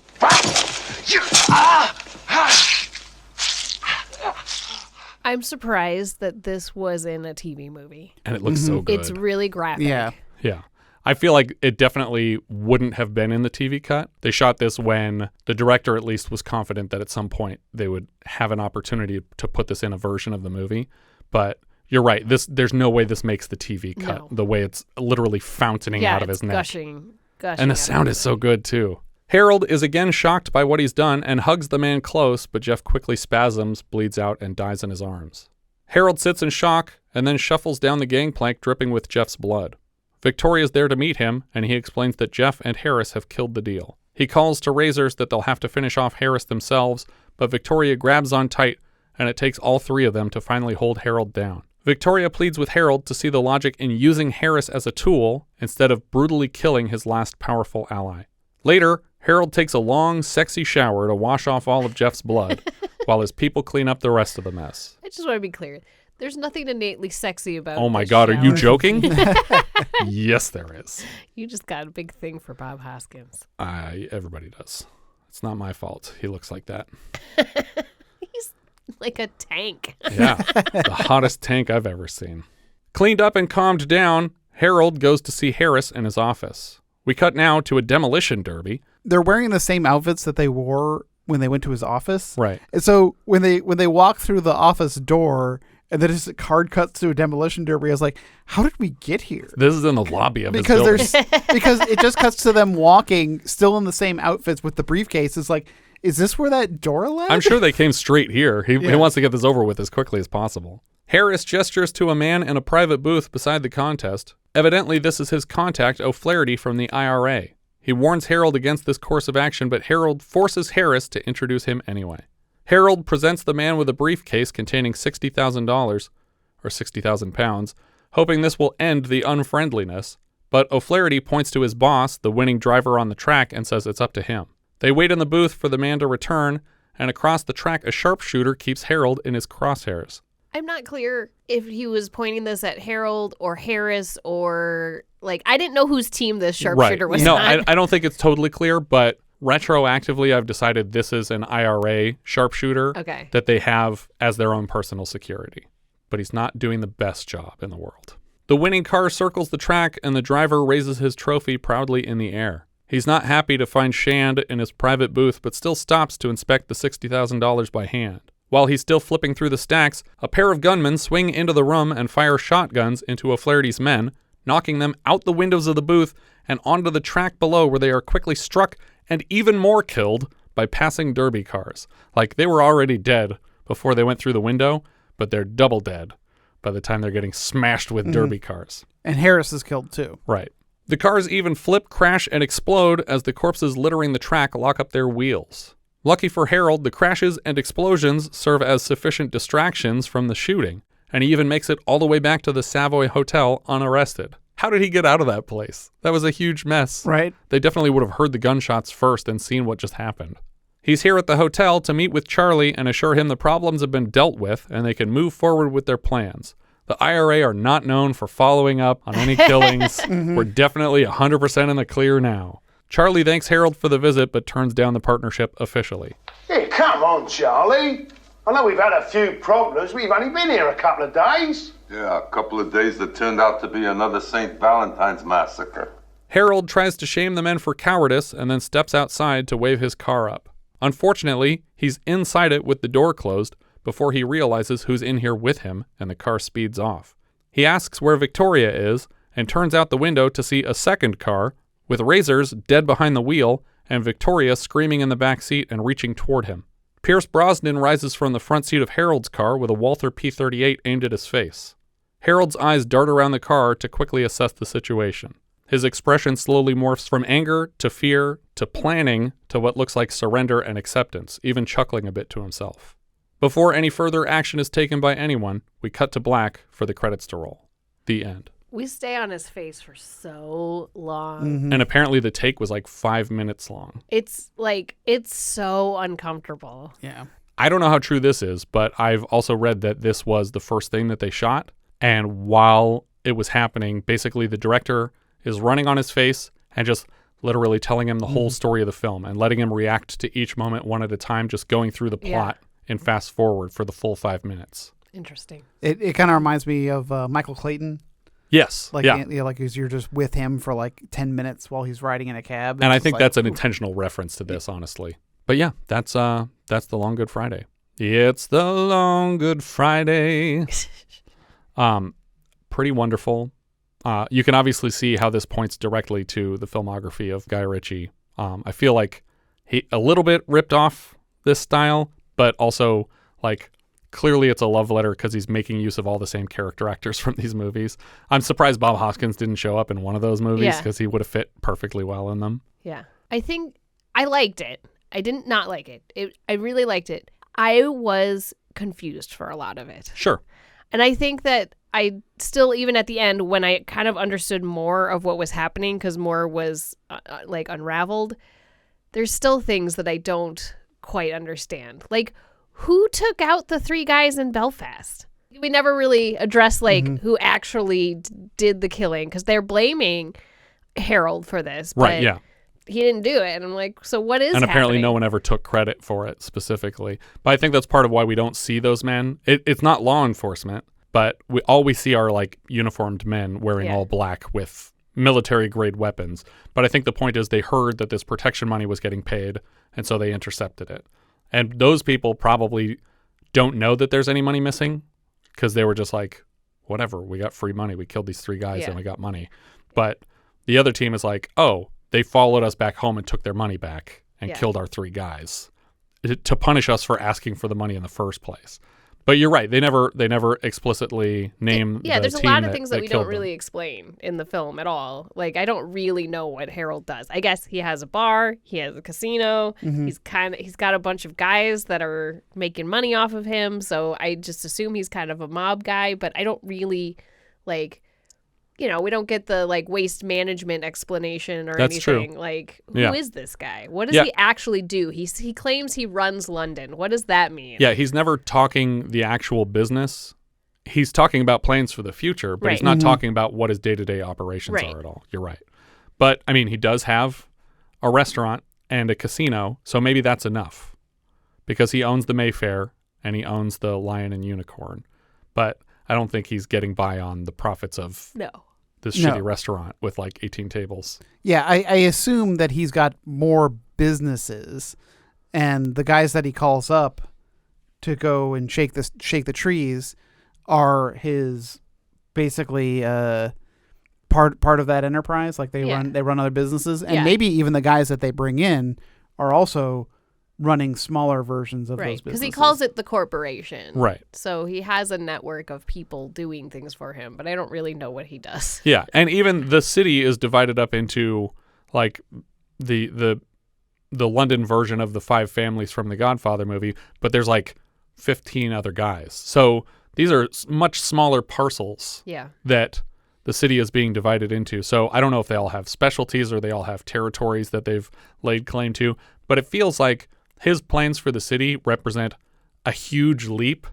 S7: I'm surprised that this was in a TV movie.
S6: And it looks so good.
S7: It's really graphic.
S8: Yeah.
S6: Yeah. I feel like it definitely wouldn't have been in the TV cut. They shot this when the director at least was confident that at some point they would have an opportunity to put this in a version of the movie. But you're right. There's no way this makes the TV cut. No. The way it's literally fountaining out of his neck.
S7: Gushing
S6: and the sound is so good too. Harold is again shocked by what he's done and hugs the man close, but Jeff quickly spasms, bleeds out, and dies in his arms. Harold sits in shock and then shuffles down the gangplank dripping with Jeff's blood. Victoria's there to meet him, and he explains that Jeff and Harris have killed the deal. He calls to Razors that they'll have to finish off Harris themselves, but Victoria grabs on tight, and it takes all 3 of them to finally hold Harold down. Victoria pleads with Harold to see the logic in using Harris as a tool instead of brutally killing his last powerful ally. Later, Harold takes a long, sexy shower to wash off all of Jeff's blood, while his people clean up the rest of the mess.
S7: I just want to be clear. There's nothing innately sexy about
S6: Oh my
S7: this
S6: God,
S7: shower.
S6: are you joking? Yes, there is.
S7: You just got a big thing for Bob Hoskins.
S6: Everybody does. It's not my fault. He looks like that.
S7: He's like a tank.
S6: Yeah, the hottest tank I've ever seen. Cleaned up and calmed down, Harold goes to see Harris in his office. We cut now to a demolition derby.
S8: They're wearing the same outfits that they wore when they went to his office.
S6: Right.
S8: And so when they walk through the office door and then just card cuts to a demolition derby, I was like, how did we get here?
S6: This is in the lobby of his building.
S8: Because it just cuts to them walking still in the same outfits with the briefcase. It's like, is this where that door led?
S6: I'm sure they came straight here. He wants to get this over with as quickly as possible. Harris gestures to a man in a private booth beside the contest. Evidently, this is his contact, O'Flaherty, from the IRA. He warns Harold against this course of action, but Harold forces Harris to introduce him anyway. Harold presents the man with a briefcase containing $60,000, or 60,000 pounds, hoping this will end the unfriendliness, but O'Flaherty points to his boss, the winning driver on the track, and says it's up to him. They wait in the booth for the man to return, and across the track a sharpshooter keeps Harold in his crosshairs.
S7: I'm not clear if he was pointing this at Harold or Harris or, like, I didn't know whose team this sharpshooter was
S6: No,
S7: on.
S6: I don't think it's totally clear, but Retroactively, I've decided this is an IRA sharpshooter that they have as their own personal security. But he's not doing the best job in the world. The winning car circles the track, and the driver raises his trophy proudly in the air. He's not happy to find Shand in his private booth, but still stops to inspect the $60,000 by hand. While he's still flipping through the stacks, a pair of gunmen swing into the room and fire shotguns into O'Flaherty's men, knocking them out the windows of the booth and onto the track below, where they are quickly struck and even more killed by passing derby cars. Like, they were already dead before they went through the window, but they're double dead by the time they're getting smashed with derby cars.
S8: And Harris is killed too.
S6: Right. The cars even flip, crash, and explode as the corpses littering the track lock up their wheels. Lucky for Harold, the crashes and explosions serve as sufficient distractions from the shooting, and he even makes it all the way back to the Savoy Hotel unarrested. How did he get out of that place? That was a huge mess.
S8: Right.
S6: They definitely would have heard the gunshots first and seen what just happened. He's here at the hotel to meet with Charlie and assure him the problems have been dealt with and they can move forward with their plans. The IRA are not known for following up on any killings. We're definitely 100% in the clear now. Charlie thanks Harold for the visit, but turns down the partnership officially.
S15: Hey, come on, Charlie. I know we've had a few problems, but you've only been here a couple of days.
S18: Yeah, a couple of days that turned out to be another St. Valentine's massacre.
S6: Harold tries to shame the men for cowardice and then steps outside to wave his car up. Unfortunately, he's inside it with the door closed before he realizes who's in here with him, and the car speeds off. He asks where Victoria is and turns out the window to see a second car with Razors dead behind the wheel and Victoria screaming in the back seat and reaching toward him. Pierce Brosnan rises from the front seat of Harold's car with a Walther P-38 aimed at his face. Harold's eyes dart around the car to quickly assess the situation. His expression slowly morphs from anger to fear to planning to what looks like surrender and acceptance, even chuckling a bit to himself. Before any further action is taken by anyone, we cut to black for the credits to roll. The end.
S7: We stay on his face for so long.
S6: And apparently the take was like 5 minutes long.
S7: It's so uncomfortable.
S8: Yeah.
S6: I don't know how true this is, but I've also read that this was the first thing that they shot. And while it was happening, basically the director is running on his face and just literally telling him the whole story of the film and letting him react to each moment one at a time, just going through the plot and fast forward for the full 5 minutes.
S7: Interesting.
S8: It kind of reminds me of Michael Clayton.
S6: Yes.
S8: Like you're just with him for like 10 minutes while he's riding in a cab.
S6: And I think that's an intentional reference to this, honestly. But yeah, that's the Long Good Friday. It's the Long Good Friday. Pretty wonderful. You can obviously see how this points directly to the filmography of Guy Ritchie. I feel like he a little bit ripped off this style, but also like clearly it's a love letter because he's making use of all the same character actors from these movies. I'm surprised Bob Hoskins didn't show up in one of those movies because he would have fit perfectly well in them.
S7: Yeah. I think I liked it. I didn't not like it. I really liked it. I was confused for a lot of it.
S6: Sure.
S7: And I think that I still, even at the end, when I kind of understood more of what was happening, because more was like unraveled, there's still things that I don't quite understand. Like, who took out the 3 guys in Belfast? We never really addressed who actually did the killing, because they're blaming Harold for this.
S6: Right, yeah.
S7: He didn't do it. And I'm like, so what is
S6: And apparently
S7: happening?
S6: no one ever took credit for it specifically. But I think that's part of why we don't see those men. It's not law enforcement, but all we see are like uniformed men wearing all black with military-grade weapons. But I think the point is they heard that this protection money was getting paid, and so they intercepted it. And those people probably don't know that there's any money missing because they were just like, whatever, we got free money. We killed these 3 guys and we got money. But the other team is like, oh, they followed us back home and took their money back and killed our 3 guys to punish us for asking for the money in the first place. But you're right. They never explicitly name the
S7: there's a
S6: team
S7: lot of things that we don't
S6: killed
S7: really
S6: them.
S7: explain in the film at all. Like, I don't really know what Harold does. I guess he has a bar, he has a casino, he's got a bunch of guys that are making money off of him, so I just assume he's kind of a mob guy, but I don't really we don't get the waste management explanation or
S6: That's
S7: anything.
S6: true.
S7: Like, who is this guy? What does he actually do? He claims he runs London. What does that mean?
S6: Yeah, he's never talking the actual business. He's talking about plans for the future, but he's not talking about what his day-to-day operations are at all. You're right. But, I mean, he does have a restaurant and a casino, so maybe that's enough. Because he owns the Mayfair and he owns the Lion and Unicorn. But I don't think he's getting by on the profits of this shitty restaurant with like 18 tables.
S8: Yeah, I assume that he's got more businesses, and the guys that he calls up to go and shake the trees are his basically part of that enterprise. Like they run other businesses, and maybe even the guys that they bring in are also running smaller versions of those businesses.
S7: Because he calls it the corporation.
S6: Right.
S7: So he has a network of people doing things for him, but I don't really know what he does.
S6: Yeah, and even the city is divided up into like the London version of the 5 families from the Godfather movie, but there's like 15 other guys. So these are much smaller parcels that the city is being divided into. So I don't know if they all have specialties or they all have territories that they've laid claim to, but it feels like his plans for the city represent a huge leap,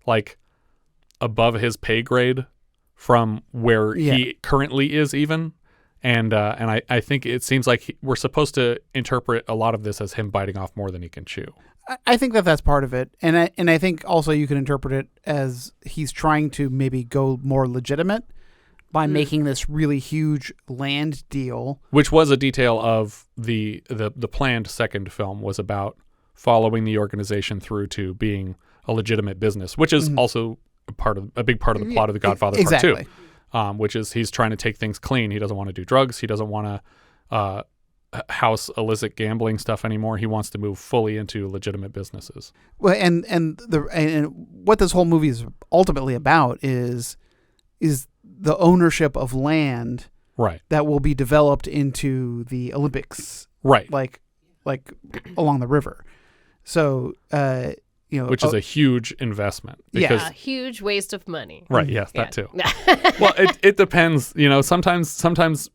S6: like above his pay grade from where he currently is even. And I think it seems like we're supposed to interpret a lot of this as him biting off more than he can chew.
S8: I think that's part of it. And I think also you can interpret it as he's trying to maybe go more legitimate by making this really huge land deal.
S6: Which was a detail of the planned second film, was about following the organization through to being a legitimate business, which is also a big part of the plot of The Godfather Part 2, which is he's trying to take things clean. He doesn't want to do drugs. He doesn't want to house illicit gambling stuff anymore. He wants to move fully into legitimate businesses.
S8: Well, and what this whole movie is ultimately about is the ownership of land that will be developed into the Olympics, like along the river. So, which
S6: is a huge investment.
S7: Because a huge waste of money.
S6: Right. Yes, that too. Well, it depends. Sometimes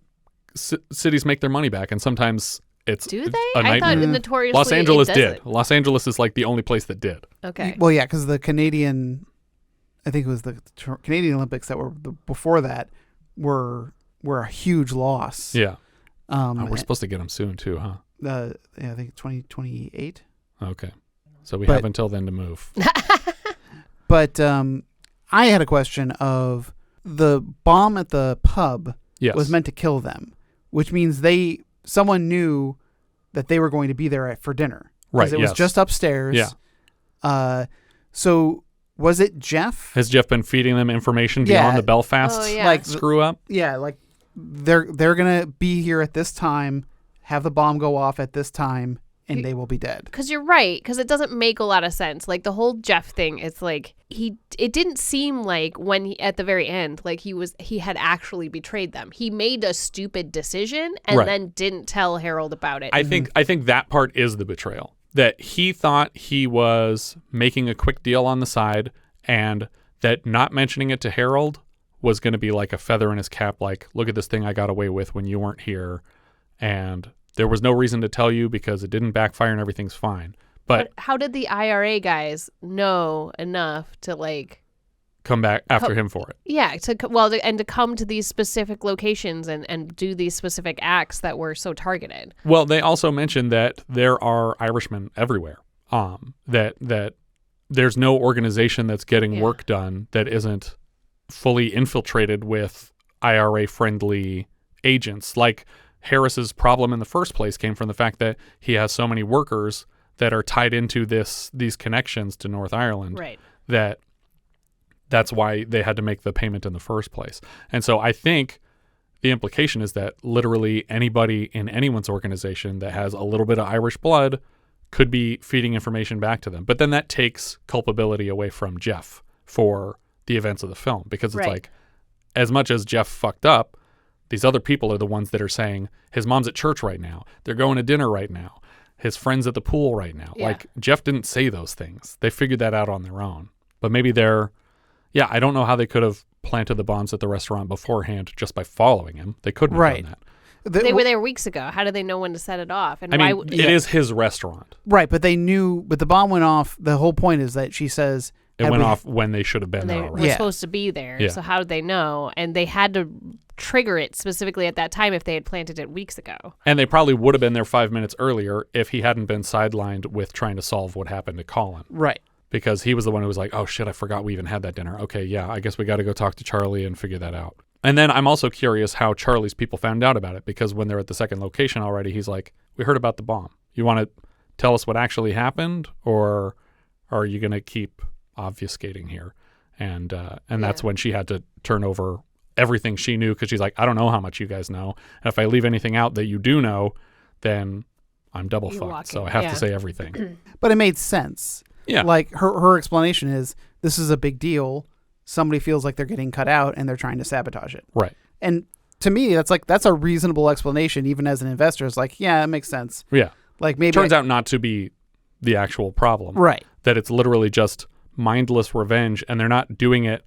S6: cities make their money back, and sometimes it's
S7: do they?
S6: I
S7: thought notoriously
S6: Los Angeles
S7: it
S6: did.
S7: doesn't.
S6: Los Angeles is like the only place that did.
S7: Okay.
S8: Well, yeah, because the Canadian, I think it was the Canadian Olympics that were before that were a huge loss.
S6: Yeah. We're supposed to get them soon too, huh?
S8: I think 2028.
S6: Okay. So we have until then to move.
S8: But I had a question of the bomb at the pub was meant to kill them, which means someone knew that they were going to be there for dinner.
S6: Right.
S8: It was just upstairs.
S6: Yeah.
S8: So was it Jeff?
S6: Has Jeff been feeding them information beyond the Belfast screw up?
S8: Yeah, like they're gonna be here at this time, have the bomb go off at this time, and they will be dead.
S7: Because you're right, because it doesn't make a lot of sense. Like the whole Jeff thing, it's like it didn't seem like when he, at the very end, like he had actually betrayed them. He made a stupid decision and then didn't tell Harold about it.
S6: I think that part is the betrayal. That he thought he was making a quick deal on the side, and that not mentioning it to Harold was going to be like a feather in his cap. Like, look at this thing I got away with when you weren't here, and there was no reason to tell you because it didn't backfire and everything's fine. But
S7: how did the IRA guys know enough to like
S6: come back after him for it?
S7: Yeah, to come to these specific locations and do these specific acts that were so targeted.
S6: Well, they also mentioned that there are Irishmen everywhere. That there's no organization that's getting work done that isn't fully infiltrated with IRA-friendly agents. Like Harris's problem in the first place came from the fact that he has so many workers that are tied into these connections to North Ireland.
S7: Right.
S6: That's why they had to make the payment in the first place. And so I think the implication is that literally anybody in anyone's organization that has a little bit of Irish blood could be feeding information back to them. But then that takes culpability away from Jeff for the events of the film, because it's like, as much as Jeff fucked up, these other people are the ones that are saying his mom's at church right now. They're going to dinner right now. His friend's at the pool right now.
S7: Yeah.
S6: Like, Jeff didn't say those things. They figured that out on their own. But maybe I don't know how they could have planted the bombs at the restaurant beforehand just by following him. They couldn't have done that.
S7: They were there weeks ago. How did they know when to set it off? And
S6: it is his restaurant.
S8: Right, but they knew, but the bomb went off. The whole point is that she says
S6: it went off when they should have been there already.
S7: We're supposed to be there.
S6: Yeah.
S7: So how did they know? And they had to trigger it specifically at that time if they had planted it weeks ago.
S6: And they probably would have been there 5 minutes earlier if he hadn't been sidelined with trying to solve what happened to Colin.
S8: Right.
S6: Because he was the one who was like, oh shit, I forgot we even had that dinner. Okay, yeah, I guess we got to go talk to Charlie and figure that out. And then I'm also curious how Charlie's people found out about it, because when they're at the second location already, he's like, we heard about the bomb. You want to tell us what actually happened, or are you going to keep obfuscating here? And that's when she had to turn over everything she knew, because she's like, I don't know how much you guys know. And if I leave anything out that you do know, then I'm double fucked. So I have to say everything.
S8: But it made sense.
S6: Yeah.
S8: Like her explanation is, this is a big deal. Somebody feels like they're getting cut out and they're trying to sabotage it.
S6: Right.
S8: And to me, that's a reasonable explanation, even as an investor. It's like, yeah, it makes sense.
S6: Yeah.
S8: Like maybe
S6: turns out not to be the actual problem.
S8: Right.
S6: That it's literally just mindless revenge, and they're not doing it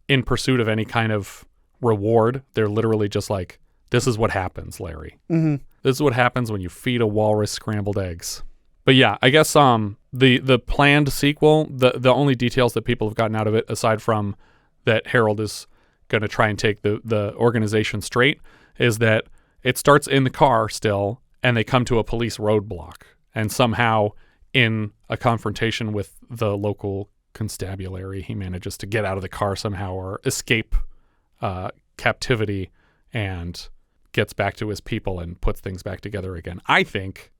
S6: in pursuit of any kind of reward. They're literally just like, this is what happens, Larry.
S8: Mm-hmm.
S6: This is what happens when you feed a walrus scrambled eggs. But yeah, I guess the planned sequel, the only details that people have gotten out of it, aside from that Harold is going to try and take the organization straight, is that it starts in the car still, and they come to a police roadblock, and somehow in a confrontation with the local constabulary, he manages to get out of the car somehow, or escape captivity, and gets back to his people and puts things back together again. I think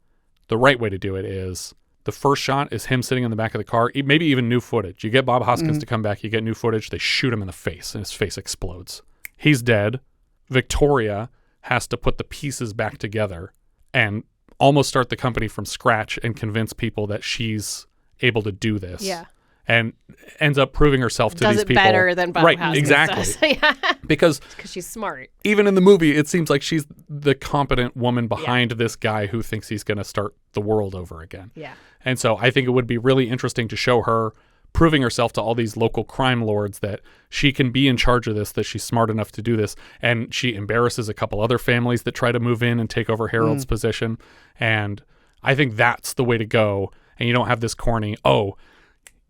S6: the right way to do it is the first shot is him sitting in the back of the car, maybe even new footage. You get Bob Hoskins to come back, you get new footage, they shoot him in the face, and his face explodes. He's dead. Victoria has to put the pieces back together and almost start the company from scratch and convince people that she's able to do this.
S7: Yeah.
S6: And ends up proving herself to these people.
S7: Does it better than Bob Hoskins
S6: exactly.
S7: does. Yeah.
S6: Because
S7: she's smart.
S6: Even in the movie, it seems like she's the competent woman behind this guy who thinks he's going to start the world over again.
S7: Yeah.
S6: And so I think it would be really interesting to show her proving herself to all these local crime lords that she can be in charge of this, that she's smart enough to do this. And she embarrasses a couple other families that try to move in and take over Harold's position. And I think that's the way to go. And you don't have this corny,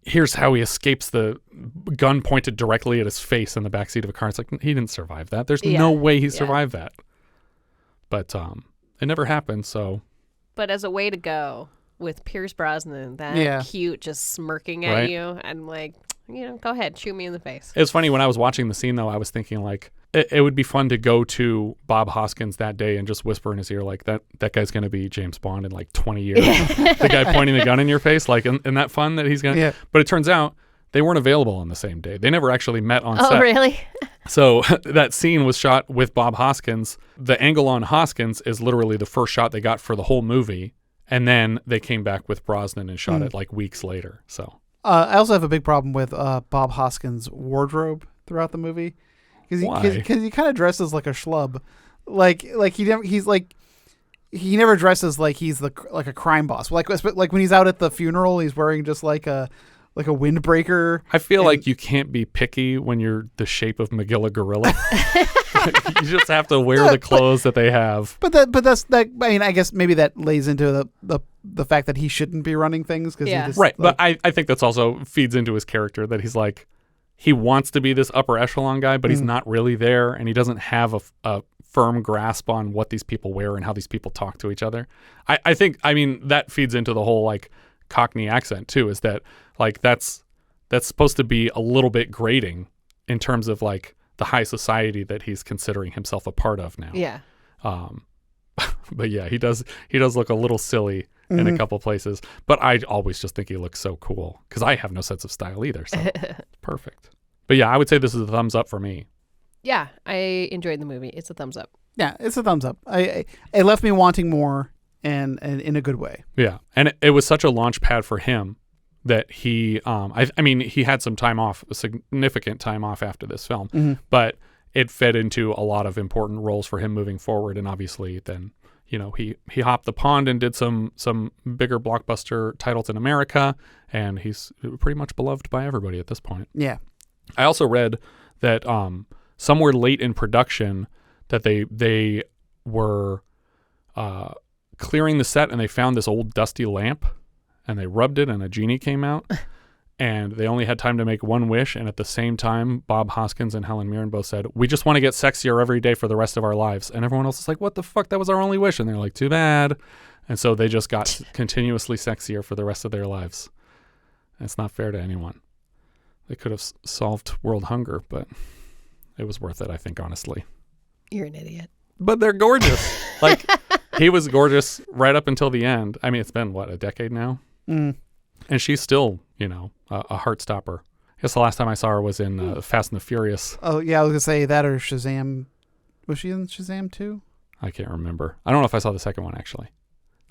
S6: here's how he escapes the gun pointed directly at his face in the backseat of a car. It's like, he didn't survive that. There's no way he survived that. But it never happened, so.
S7: But as a way to go with Pierce Brosnan, that cute, just smirking at you, and like, go ahead, shoot me in the face.
S6: It was funny, when I was watching the scene, though, I was thinking, like, it would be fun to go to Bob Hoskins that day and just whisper in his ear, like, that guy's going to be James Bond in like 20 years. The guy pointing the gun in your face, like, isn't that fun that he's going to? Yeah. But it turns out they weren't available on the same day. They never actually met on set.
S7: Oh, really?
S6: So that scene was shot with Bob Hoskins. The angle on Hoskins is literally the first shot they got for the whole movie. And then they came back with Brosnan and shot it like weeks later. So
S8: I also have a big problem with Bob Hoskins' wardrobe throughout the movie. Because he kind of dresses like a schlub, he never dresses like he's like a crime boss. Like when he's out at the funeral, he's wearing just like a windbreaker.
S6: I feel like you can't be picky when you're the shape of Magilla Gorilla. You just have to wear the clothes that they have.
S8: But that's I mean, I guess maybe that lays into the fact that he shouldn't be running things because
S6: right. But I think that's also feeds into his character, that he's like, he wants to be this upper echelon guy, but he's not really there, and he doesn't have a firm grasp on what these people wear and how these people talk to each other. I think that feeds into the whole like Cockney accent too, is that like that's supposed to be a little bit grating in terms of like the high society that he's considering himself a part of now.
S7: Yeah.
S6: But yeah, he does look a little silly in a couple places, but I always just think he looks so cool because I have no sense of style either. So perfect. But yeah, I would say this is a thumbs up for me.
S7: Yeah, I enjoyed the movie. It's a thumbs up.
S8: Yeah, it's a thumbs up. It left me wanting more, and in a good way.
S6: Yeah, and it was such a launch pad for him that he, I mean, he had some time off, a significant time off after this film, but it fed into a lot of important roles for him moving forward, and obviously then, he hopped the pond and did some bigger blockbuster titles in America, and he's pretty much beloved by everybody at this point.
S8: Yeah.
S6: I also read that somewhere late in production that they were clearing the set and they found this old dusty lamp and they rubbed it and a genie came out. and they only had time to make one wish. And at the same time, Bob Hoskins and Helen Mirren both said, we just want to get sexier every day for the rest of our lives. And everyone else is like, what the fuck? That was our only wish. And they're like, too bad. And so they just got continuously sexier for the rest of their lives. And it's not fair to anyone. They could have solved world hunger, but it was worth it, I think, honestly.
S7: You're an idiot.
S6: But they're gorgeous. Like, he was gorgeous right up until the end. I mean, it's been, what, a decade now?
S8: Mm.
S6: And she's still, you know, a heart stopper. I guess the last time I saw her was in Fast and the Furious.
S8: Oh, yeah, I was going to say that or Shazam. Was she in Shazam too?
S6: I can't remember. I don't know if I saw the second one, actually.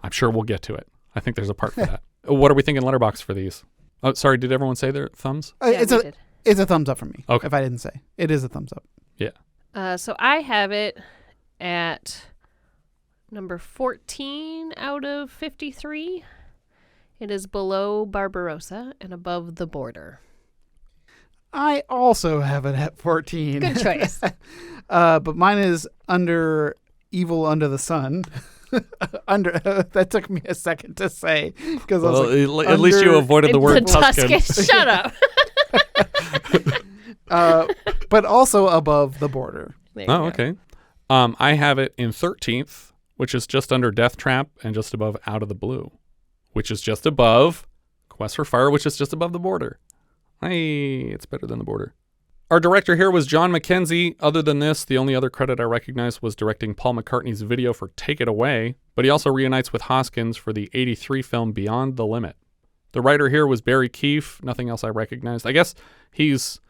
S6: I'm sure we'll get to it. I think there's a part for that. What are we thinking Letterboxd for these? Oh, sorry, did everyone say their thumbs?
S8: It's a thumbs up for me.
S6: Okay.
S8: If I didn't say. It is a thumbs up.
S6: Yeah.
S7: So I have it at number 14 out of 53. It is below Barbarossa and above The Border.
S8: I also have it at 14.
S7: Good choice.
S8: But mine is under Evil Under the Sun. That took me a second to say because I was like,
S6: at least you avoided the word Tuscan.
S7: Shut up.
S8: But also above The Border.
S6: Okay. I have it in 13th, which is just under Death Trap and just above Out of the Blue, which is just above Quest for Fire, which is just above The Border. Hey, it's better than The Border. Our director here was John Mackenzie. Other than this, the only other credit I recognized was directing Paul McCartney's video for Take It Away, but he also reunites with Hoskins for the 83 film Beyond the Limit. The writer here was Barrie Keeffe. Nothing else I recognized. I guess he's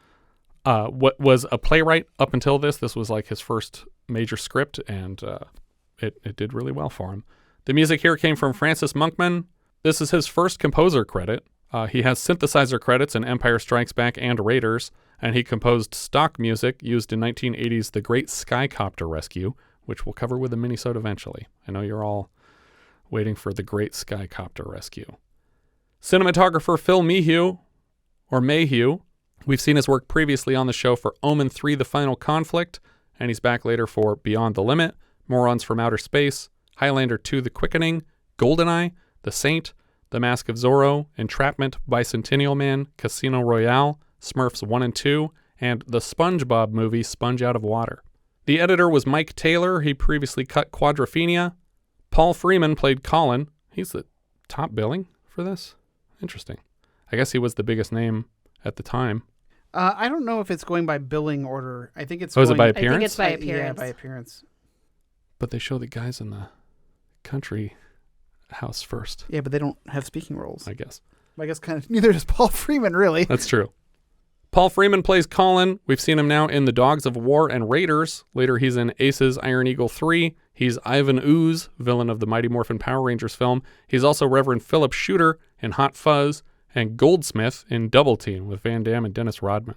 S6: what was a playwright up until this. This was like his first major script, and it did really well for him. The music here came from Francis Monkman. This is his first composer credit. He has synthesizer credits in Empire Strikes Back and Raiders, and he composed stock music used in 1980's The Great Skycopter Rescue, which we'll cover with a minisode eventually. I know you're all waiting for The Great Skycopter Rescue. Cinematographer Phil Mayhew. We've seen his work previously on the show for Omen 3: The Final Conflict, and he's back later for Beyond the Limit, Morons from Outer Space, Highlander 2: The Quickening, GoldenEye, The Saint, The Mask of Zorro, Entrapment, Bicentennial Man, Casino Royale, Smurfs 1 and 2, and the SpongeBob movie Sponge Out of Water. The editor was Mike Taylor. He previously cut Quadrophenia. Paul Freeman played Colin. He's the top billing for this. Interesting. I guess he was the biggest name at the time.
S8: I don't know if it's going by billing order. I think it's
S6: is it by appearance?
S7: I think it's by appearance.
S8: Yeah, by appearance.
S6: But they show the guys in the country house first.
S8: Yeah, but they don't have speaking roles.
S6: I guess
S8: kind of neither does Paul Freeman, really.
S6: That's true. Paul Freeman plays Colin. We've seen him now in The Dogs of War and Raiders. Later, he's in Ace's Iron Eagle 3. He's Ivan Ooze, villain of the Mighty Morphin Power Rangers film. He's also Reverend Philip Shooter in Hot Fuzz and Goldsmith in Double Team with Van Damme and Dennis Rodman.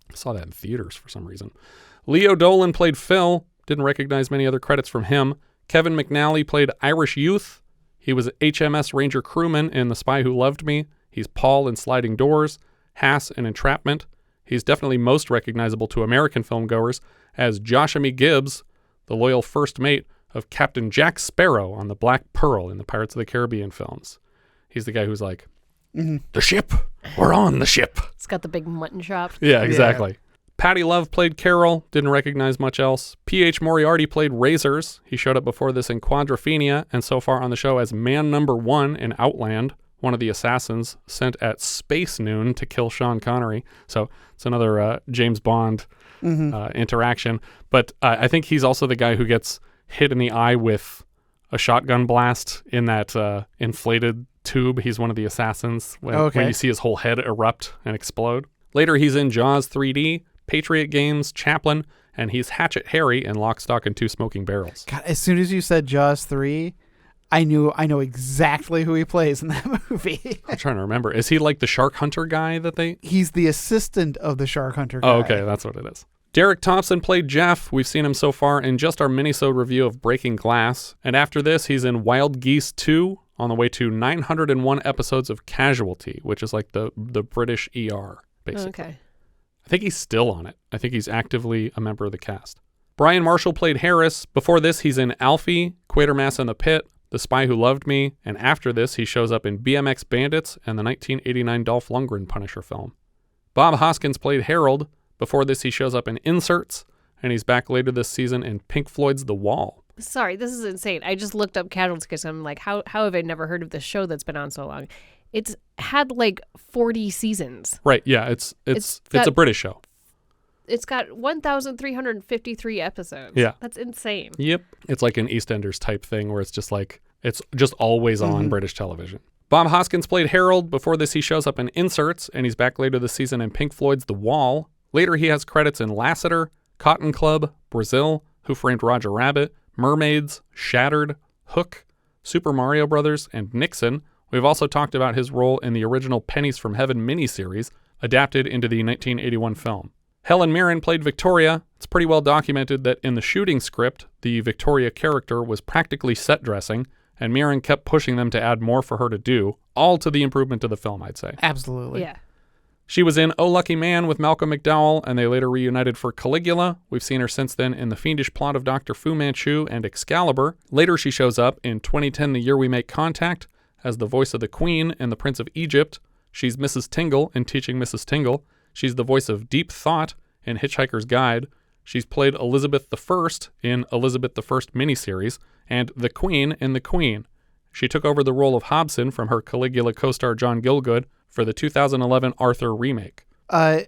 S6: I saw that in theaters for some reason. Leo Dolan played Phil. Didn't recognize many other credits from him. Kevin McNally played Irish Youth. He was HMS Ranger crewman in The Spy Who Loved Me. He's Paul in Sliding Doors, Hass in Entrapment. He's definitely most recognizable to American filmgoers as Joshua Gibbs, the loyal first mate of Captain Jack Sparrow on the Black Pearl in the Pirates of the Caribbean films. He's the guy who's like, The ship! We're on the ship!
S7: It's got the big mutton chop.
S6: Yeah, exactly. Yeah. Patty Love played Carol. Didn't recognize much else. P.H. Moriarty played Razors. He showed up before this in Quadrophenia and so far on the show as Man Number 1 in Outland, one of the assassins sent at space noon to kill Sean Connery. So it's another James Bond interaction. But I think he's also the guy who gets hit in the eye with a shotgun blast in that inflated tube. He's one of the assassins when you see his whole head erupt and explode. Later, he's in Jaws 3D, Patriot Games, Chaplin, and he's Hatchet Harry in Lock, Stock, and Two Smoking Barrels.
S8: God, as soon as you said Jaws 3, I know exactly who he plays in that movie.
S6: I'm trying to remember. Is he like the shark hunter guy that they...
S8: He's the assistant of the shark hunter guy.
S6: Oh, okay. That's what it is. Derek Thompson played Jeff. We've seen him so far in just our minisode review of Breaking Glass. And after this, he's in Wild Geese 2 on the way to 901 episodes of Casualty, which is like the British ER, basically.
S7: Okay.
S6: I think he's still on it. I think he's actively a member of the cast. Brian Marshall played Harris. Before this, he's in Alfie, Quatermass in the Pit, The Spy Who Loved Me, and after this, he shows up in BMX Bandits and the 1989 Dolph Lundgren Punisher film. Bob Hoskins played Harold. Before this, he shows up in Inserts, and he's back later this season in Pink Floyd's The Wall.
S7: Sorry, this is insane. I just looked up Casualty because I'm like, how have I never heard of this show that's been on so long? It's had like 40 seasons.
S6: Right, yeah, it's a British show.
S7: It's got 1,353 episodes.
S6: Yeah.
S7: That's insane.
S6: Yep. It's like an EastEnders type thing where it's just like, it's just always on British television. Bob Hoskins played Harold. Before this, he shows up in Inserts, and he's back later this season in Pink Floyd's The Wall. Later, he has credits in Lassiter, Cotton Club, Brazil, Who Framed Roger Rabbit, Mermaids, Shattered, Hook, Super Mario Brothers, and Nixon. We've also talked about his role in the original Pennies from Heaven miniseries, adapted into the 1981 film. Helen Mirren played Victoria. It's pretty well documented that in the shooting script, the Victoria character was practically set dressing, and Mirren kept pushing them to add more for her to do, all to the improvement of the film, I'd say.
S8: Absolutely.
S7: Yeah.
S6: She was in Oh Lucky Man with Malcolm McDowell, and they later reunited for Caligula. We've seen her since then in The Fiendish Plot of Dr. Fu Manchu and Excalibur. Later, she shows up in 2010, The Year We Make Contact, as the voice of the Queen in The Prince of Egypt. She's Mrs. Tingle in Teaching Mrs. Tingle. She's the voice of Deep Thought in Hitchhiker's Guide. She's played Elizabeth I in Elizabeth I miniseries, and the Queen in The Queen. She took over the role of Hobson from her Caligula co-star John Gielgud for the 2011 Arthur remake.
S8: I've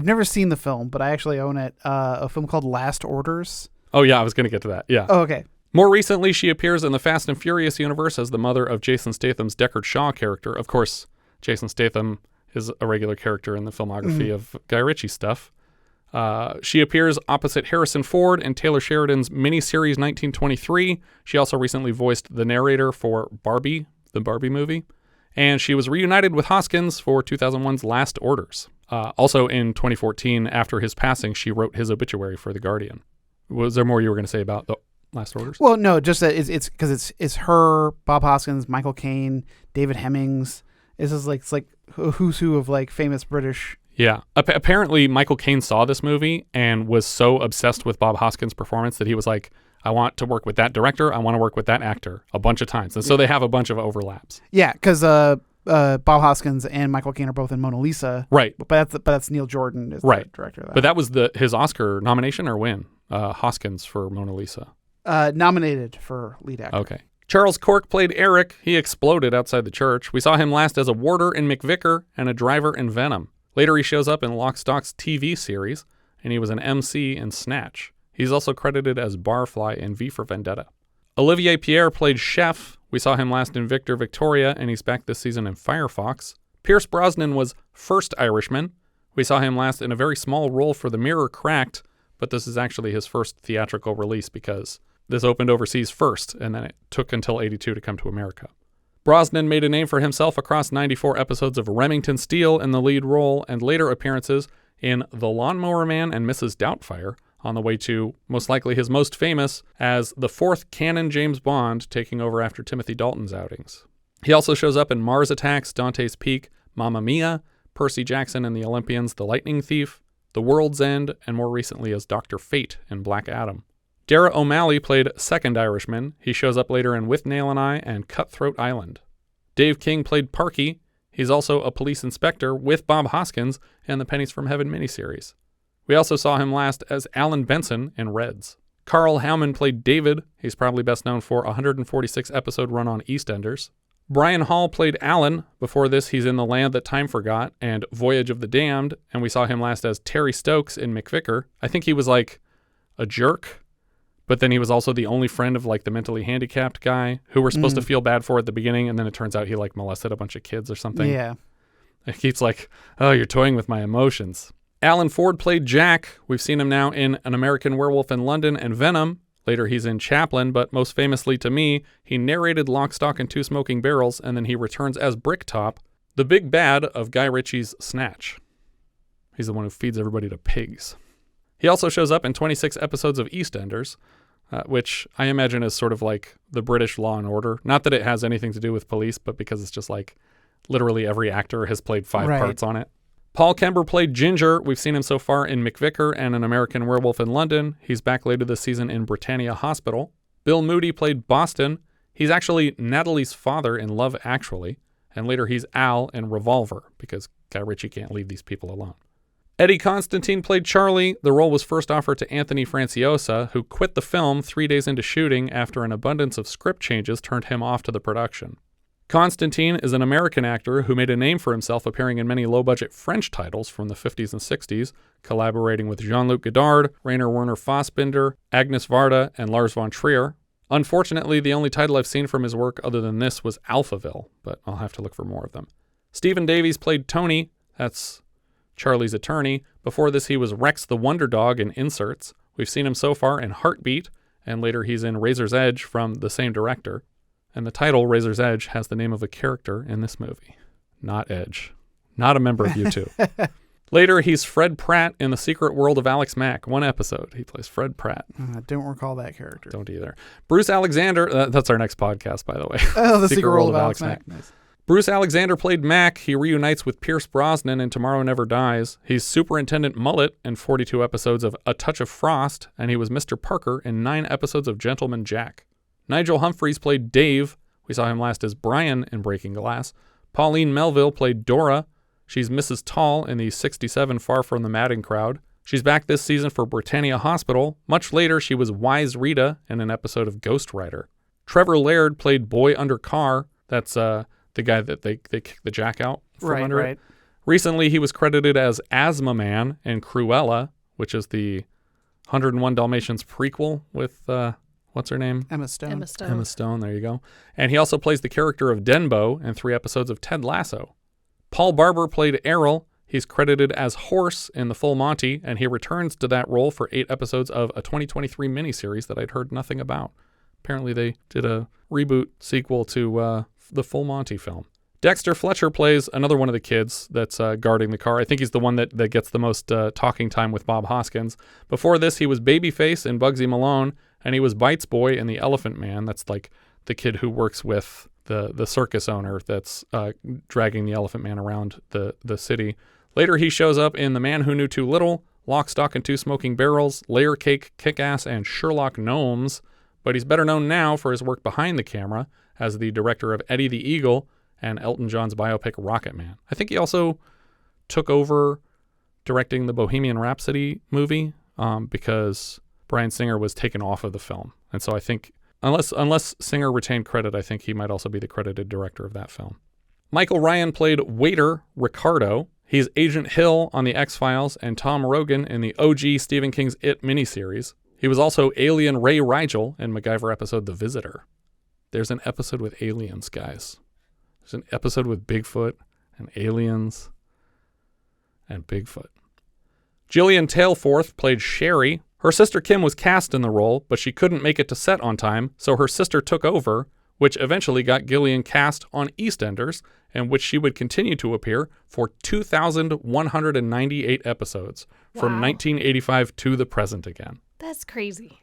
S8: never seen the film, but I actually own it. A film called Last Orders.
S6: Oh yeah, I was going to get to that. Yeah.
S8: Oh, okay.
S6: More recently, she appears in the Fast and Furious universe as the mother of Jason Statham's Deckard Shaw character. Of course, Jason Statham is a regular character in the filmography of Guy Ritchie stuff. She appears opposite Harrison Ford in Taylor Sheridan's miniseries 1923. She also recently voiced the narrator for Barbie, the Barbie movie. And she was reunited with Hoskins for 2001's Last Orders. Also in 2014, after his passing, she wrote his obituary for The Guardian. Was there more you were going to say about the Last Orders?
S8: Well, no, just that it's because it's her, Bob Hoskins, Michael Caine, David Hemmings. It's like a who's who of like famous British.
S6: Yeah. Apparently, Michael Caine saw this movie and was so obsessed with Bob Hoskins' performance that he was like, I want to work with that director. I want to work with that actor a bunch of times. And so they have a bunch of overlaps.
S8: Yeah, because Bob Hoskins and Michael Caine are both in Mona Lisa.
S6: Right.
S8: But that's Neil Jordan is the director of that.
S6: But that was his Oscar nomination or win? Hoskins for Mona Lisa.
S8: Nominated for lead actor.
S6: Okay. Charles Cork played Eric. He exploded outside the church. We saw him last as a warder in McVicker and a driver in Venom. Later, he shows up in Lock, Stock's TV series, and he was an MC in Snatch. He's also credited as Barfly in V for Vendetta. Olivier Pierre played Chef. We saw him last in Victor Victoria, and he's back this season in Firefox. Pierce Brosnan was First Irishman. We saw him last in a very small role for The Mirror Cracked, but this is actually his first theatrical release because this opened overseas first, and then it took until '82 to come to America. Brosnan made a name for himself across 94 episodes of Remington Steele in the lead role and later appearances in The Lawnmower Man and Mrs. Doubtfire, on the way to most likely his most famous as the fourth canon James Bond, taking over after Timothy Dalton's outings. He also shows up in Mars Attacks, Dante's Peak, Mamma Mia, Percy Jackson and the Olympians, The Lightning Thief, The World's End, and more recently as Dr. Fate in Black Adam. Dara O'Malley played Second Irishman. He shows up later in With Nail and I and Cutthroat Island. Dave King played Parky. He's also a police inspector with Bob Hoskins in the Pennies from Heaven miniseries. We also saw him last as Alan Benson in Reds. Carl Howman played David. He's probably best known for a 146-episode run on EastEnders. Brian Hall played Alan. Before this, he's in The Land That Time Forgot and Voyage of the Damned, and we saw him last as Terry Stokes in McVicker. I think he was like a jerk, but then he was also the only friend of like the mentally handicapped guy who we're supposed to feel bad for at the beginning, and then it turns out he like molested a bunch of kids or something.
S8: Yeah.
S6: It keeps like, oh, you're toying with my emotions. Alan Ford played Jack. We've seen him now in An American Werewolf in London and Venom. Later he's in Chaplin, but most famously to me, he narrated Lock, Stock, and Two Smoking Barrels, and then he returns as Bricktop, the big bad of Guy Ritchie's Snatch. He's the one who feeds everybody to pigs. He also shows up in 26 episodes of EastEnders, which I imagine is sort of like the British Law and Order. Not that it has anything to do with police, but because it's just like literally every actor has played 5 parts on it. Paul Kember played Ginger. We've seen him so far in McVicker and An American Werewolf in London. He's back later this season in Britannia Hospital. Bill Moody played Boston. He's actually Natalie's father in Love Actually, and later he's Al in Revolver, because Guy Ritchie can't leave these people alone. Eddie Constantine played Charlie. The role was first offered to Anthony Franciosa, who quit the film 3 days into shooting after an abundance of script changes turned him off to the production. Constantine is an American actor who made a name for himself appearing in many low-budget French titles from the 50s and 60s, collaborating with Jean-Luc Godard, Rainer Werner Fassbinder, Agnes Varda, and Lars von Trier. Unfortunately, the only title I've seen from his work other than this was Alphaville, but I'll have to look for more of them. Stephen Davies played Tony, that's Charlie's attorney. Before this, he was Rex the Wonder Dog in Inserts. We've seen him so far in Heartbeat, and later he's in Razor's Edge from the same director. And the title, Razor's Edge, has the name of a character in this movie. Not Edge. Not a member of U2. Later, he's Fred Pratt in The Secret World of Alex Mack. One episode, he plays Fred Pratt.
S8: I don't recall that character.
S6: Don't either. Bruce Alexander, that's our next podcast, by the way.
S8: Oh, The Secret World of Alex Mack. Nice.
S6: Bruce Alexander played Mac. He reunites with Pierce Brosnan in Tomorrow Never Dies. He's Superintendent Mullet in 42 episodes of A Touch of Frost, and he was Mr. Parker in 9 episodes of Gentleman Jack. Nigel Humphreys played Dave. We saw him last as Bryan in Breaking Glass. Pauline Melville played Dora. She's Mrs. Tall in the 67 Far From the Madding Crowd. She's back this season for Britannia Hospital. Much later, she was Wise Rita in an episode of Ghost Rider. Trevor Laird played Boy Under Car. That's the guy that they kick the jack out from under it. Recently, he was credited as Asthma Man in Cruella, which is the 101 Dalmatians prequel with, what's her name?
S8: Emma Stone.
S6: Emma Stone, there you go. And he also plays the character of Denbo in 3 episodes of Ted Lasso. Paul Barber played Errol. He's credited as Horse in The Full Monty, and he returns to that role for 8 episodes of a 2023 miniseries that I'd heard nothing about. Apparently they did a reboot sequel to the Full Monty film. Dexter Fletcher plays another one of the kids that's guarding the car. I think he's the one that gets the most talking time with Bob Hoskins. Before this, he was Babyface in Bugsy Malone, and he was Bites Boy in The Elephant Man. That's like the kid who works with the circus owner that's dragging the Elephant Man around the city. Later, he shows up in The Man Who Knew Too Little, Lock, Stock, and Two Smoking Barrels, Layer Cake, Kick-Ass, and Sherlock Gnomes. But he's better known now for his work behind the camera as the director of Eddie the Eagle and Elton John's biopic Rocket Man. I think he also took over directing the Bohemian Rhapsody movie because Bryan Singer was taken off of the film. And so I think, unless Singer retained credit, I think he might also be the credited director of that film. Michael Ryan played Waiter Ricardo. He's Agent Hill on The X-Files and Tom Rogan in the OG Stephen King's It miniseries. He was also Alien Ray Rigel in MacGyver episode The Visitor. There's an episode with aliens, guys. There's an episode with Bigfoot and aliens and Bigfoot. Gillian Tailforth played Sherry. Her sister Kim was cast in the role, but she couldn't make it to set on time, so her sister took over, which eventually got Gillian cast on EastEnders, in which she would continue to appear for 2,198 episodes from 1985 to the present again.
S7: That's crazy.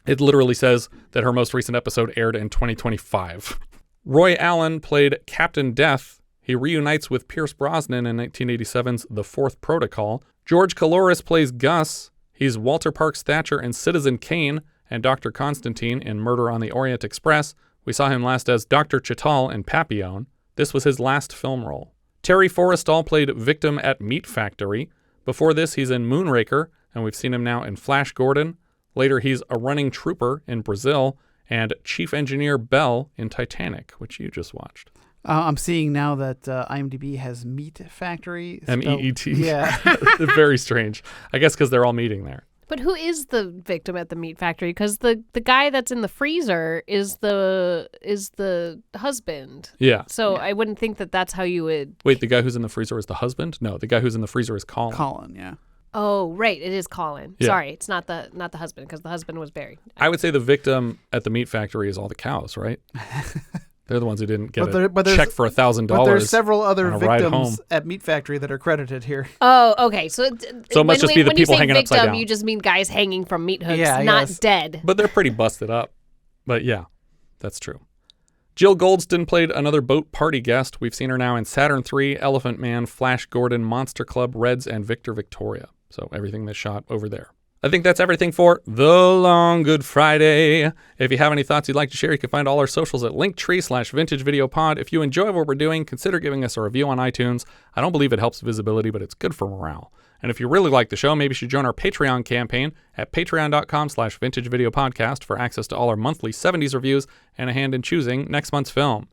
S6: It literally says that her most recent episode aired in 2025. Roy Allen played Captain Death. He reunites with Pierce Brosnan in 1987's The Fourth Protocol. George Coulouris plays Gus. He's Walter Parks Thatcher in Citizen Kane and Dr. Constantine in Murder on the Orient Express. We saw him last as Dr. Chital in Papillon. This was his last film role. Terry Forrestal played Victim at Meat Factory. Before this, he's in Moonraker, and we've seen him now in Flash Gordon. Later, he's a running trooper in Brazil and Chief Engineer Bell in Titanic, which you just watched.
S8: I'm seeing now that IMDb has Meat Factory.
S6: M-E-E-T.
S8: Yeah.
S6: Very strange. I guess because they're all meeting there.
S7: But who is the victim at the meat factory? Because the guy that's in the freezer is the husband.
S6: Yeah.
S7: So I wouldn't think that that's how you would...
S6: Wait, the guy who's in the freezer is the husband? No, the guy who's in the freezer is Colin.
S8: Colin, yeah.
S7: Oh, right. It is Colin.
S6: Yeah.
S7: Sorry, it's not the husband, because the husband was buried.
S6: I would say the victim at the meat factory is all the cows, right? They're the ones who didn't get a check for $1,000.
S8: But there's several other
S6: victims
S8: victims at Meat Factory that are credited here.
S7: Oh, okay. So
S6: it must just be the people hanging upside down.
S7: When you just mean guys hanging from meat hooks,
S8: Yeah, I
S7: not
S8: guess.
S7: dead.
S6: But they're pretty busted up. But yeah, that's true. Jill Goldston played another boat party guest. We've seen her now in Saturn III, Elephant Man, Flash Gordon, Monster Club, Reds, and Victor Victoria. So everything that's shot over there. I think that's everything for The Long Good Friday. If you have any thoughts you'd like to share, you can find all our socials at linktree/vintagevideopod. If you enjoy what we're doing, consider giving us a review on iTunes. I don't believe it helps visibility, but it's good for morale. And if you really like the show, maybe you should join our Patreon campaign at patreon.com/vintagevideopodcast for access to all our monthly 70s reviews and a hand in choosing next month's film.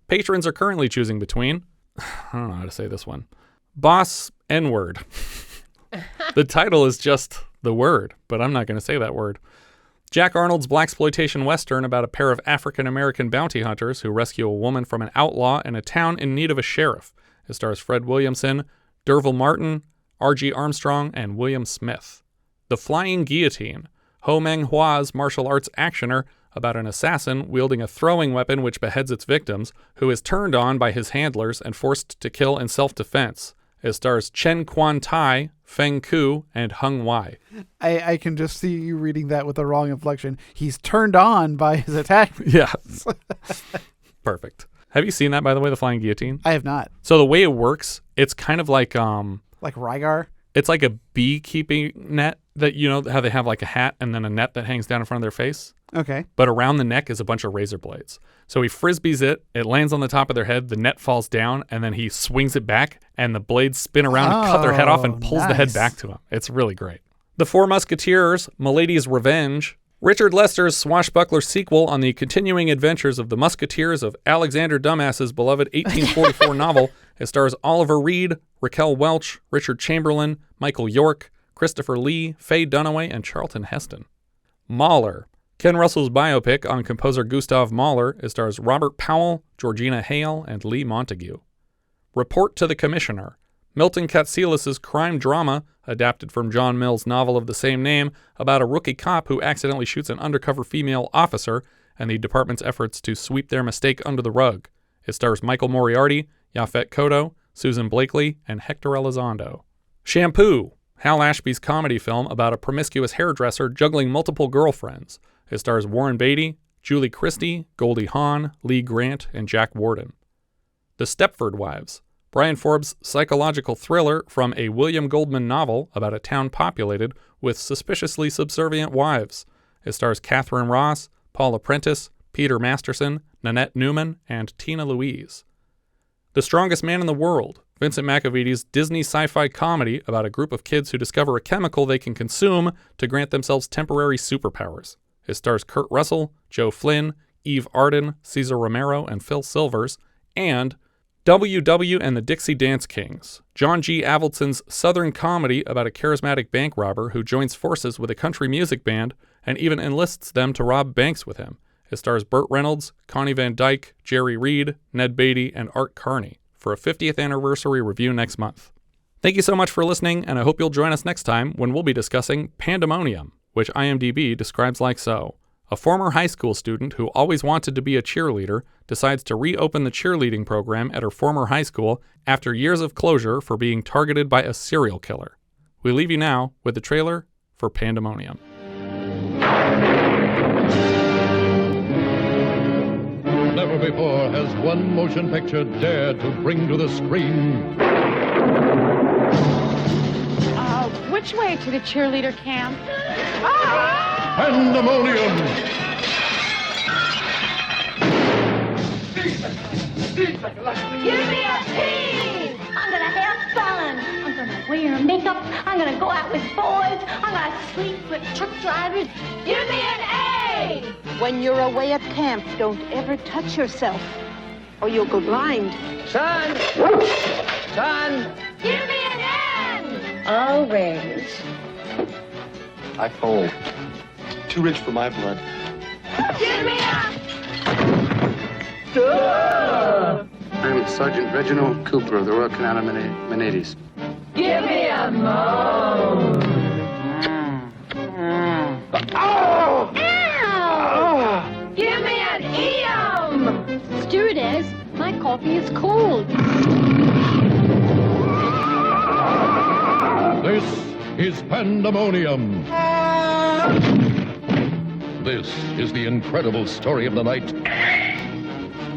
S6: Patrons are currently choosing between, I don't know how to say this one, Boss N-Word. The title is just the word, but I'm not going to say that word. Jack Arnold's blaxploitation western about a pair of African-American bounty hunters who rescue a woman from an outlaw in a town in need of a sheriff. It stars Fred Williamson, Derville Martin, R.G. Armstrong, and William Smith. The Flying Guillotine, Ho Meng Hua's martial arts actioner about an assassin wielding a throwing weapon which beheads its victims, who is turned on by his handlers and forced to kill in self-defense. It stars Chen Quan Tai, Feng Ku, and Hung Wai.
S8: I can just see you reading that with the wrong inflection. He's turned on by his attack.
S6: Yeah. Perfect. Have you seen that, by the way, The Flying Guillotine?
S8: I have not.
S6: So the way it works, it's kind of like...
S8: Like Rygar?
S6: It's like a beekeeping net that, you know, how they have like a hat and then a net that hangs down in front of their face?
S8: Okay.
S6: But around the neck is a bunch of razor blades. So he frisbees it, it lands on the top of their head, the net falls down, and then he swings it back, and the blades spin around and cut their head off and pulls the head back to him. It's really great. The Four Musketeers, Milady's Revenge, Richard Lester's swashbuckler sequel on the continuing adventures of the Musketeers of Alexander Dumas's beloved 1844 novel. It stars Oliver Reed, Raquel Welch, Richard Chamberlain, Michael York, Christopher Lee, Faye Dunaway, and Charlton Heston. Mahler, Ken Russell's biopic on composer Gustav Mahler. It stars Robert Powell, Georgina Hale, and Lee Montague. Report to the Commissioner, Milton Katsilas' crime drama, adapted from John Mill's novel of the same name, about a rookie cop who accidentally shoots an undercover female officer and the department's efforts to sweep their mistake under the rug. It stars Michael Moriarty, Yaphet Kotto, Susan Blakely, and Hector Elizondo. Shampoo, Hal Ashby's comedy film about a promiscuous hairdresser juggling multiple girlfriends. It stars Warren Beatty, Julie Christie, Goldie Hawn, Lee Grant, and Jack Warden. The Stepford Wives, Brian Forbes' psychological thriller from a William Goldman novel about a town populated with suspiciously subservient wives. It stars Catherine Ross, Paula Prentice, Peter Masterson, Nanette Newman, and Tina Louise. The Strongest Man in the World, Vincent McAvee's Disney sci-fi comedy about a group of kids who discover a chemical they can consume to grant themselves temporary superpowers. It stars Kurt Russell, Joe Flynn, Eve Arden, Cesar Romero, and Phil Silvers, and W.W. and the Dixie Dance Kings, John G. Avildsen's Southern comedy about a charismatic bank robber who joins forces with a country music band and even enlists them to rob banks with him. It stars Burt Reynolds, Connie Van Dyke, Jerry Reed, Ned Beatty, and Art Carney for a 50th anniversary review next month. Thank you so much for listening, and I hope you'll join us next time when we'll be discussing Pandemonium, which IMDb describes like so. A former high school student who always wanted to be a cheerleader decides to reopen the cheerleading program at her former high school after years of closure for being targeted by a serial killer. We leave you now with the trailer for Pandemonium.
S19: Never before has one motion picture dared to bring to the screen.
S20: Which way to the cheerleader camp?
S19: Pandemonium!
S17: Give me a tease! I'm gonna have fun. I'm gonna wear makeup. I'm gonna go out with boys. I'm gonna sleep with truck drivers. Give me an A!
S16: When you're away at camp, don't ever touch yourself, or you'll go blind.
S17: Son! Son! Give me an N!
S16: Always.
S21: I fold. Too rich for my blood.
S17: Give me a...
S21: I'm Sergeant Reginald Cooper of the Royal Canadian Menades.
S17: Give me a Mo!
S21: Oh!
S17: Ow! Give me an Eum!
S20: Stewardess, my coffee is cold.
S19: This is Pandemonium. This is the incredible story of the night.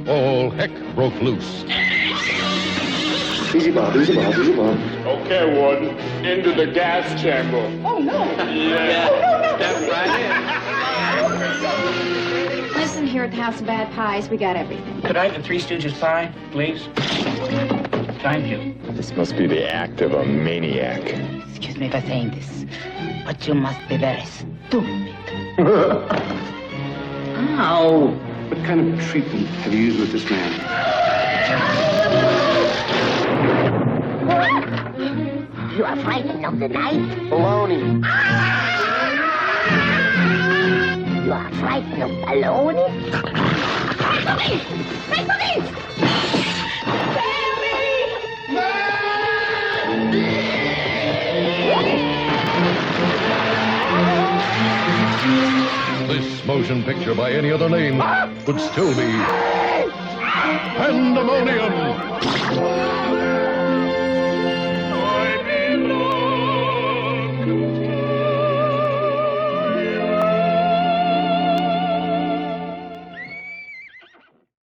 S19: All heck broke loose.
S12: Easy, Bob. Easy, Bob. Easy, Bob.
S4: Okay, Warden. Into the gas chamber.
S20: Oh, no.
S4: Yeah.
S20: Step
S4: right in.
S20: Listen, here at the House of Bad Pies, we got everything.
S21: Could I have the Three Stooges pie, please? Thank you.
S22: This must be the act of a maniac.
S23: Excuse me for saying this, but you must be very stupid.
S21: Ow! What kind of treatment have you used with this man?
S23: You are frightened of the night?
S12: Baloney.
S23: You are frightened of baloney?
S19: This motion picture by any other name would still be Pandemonium!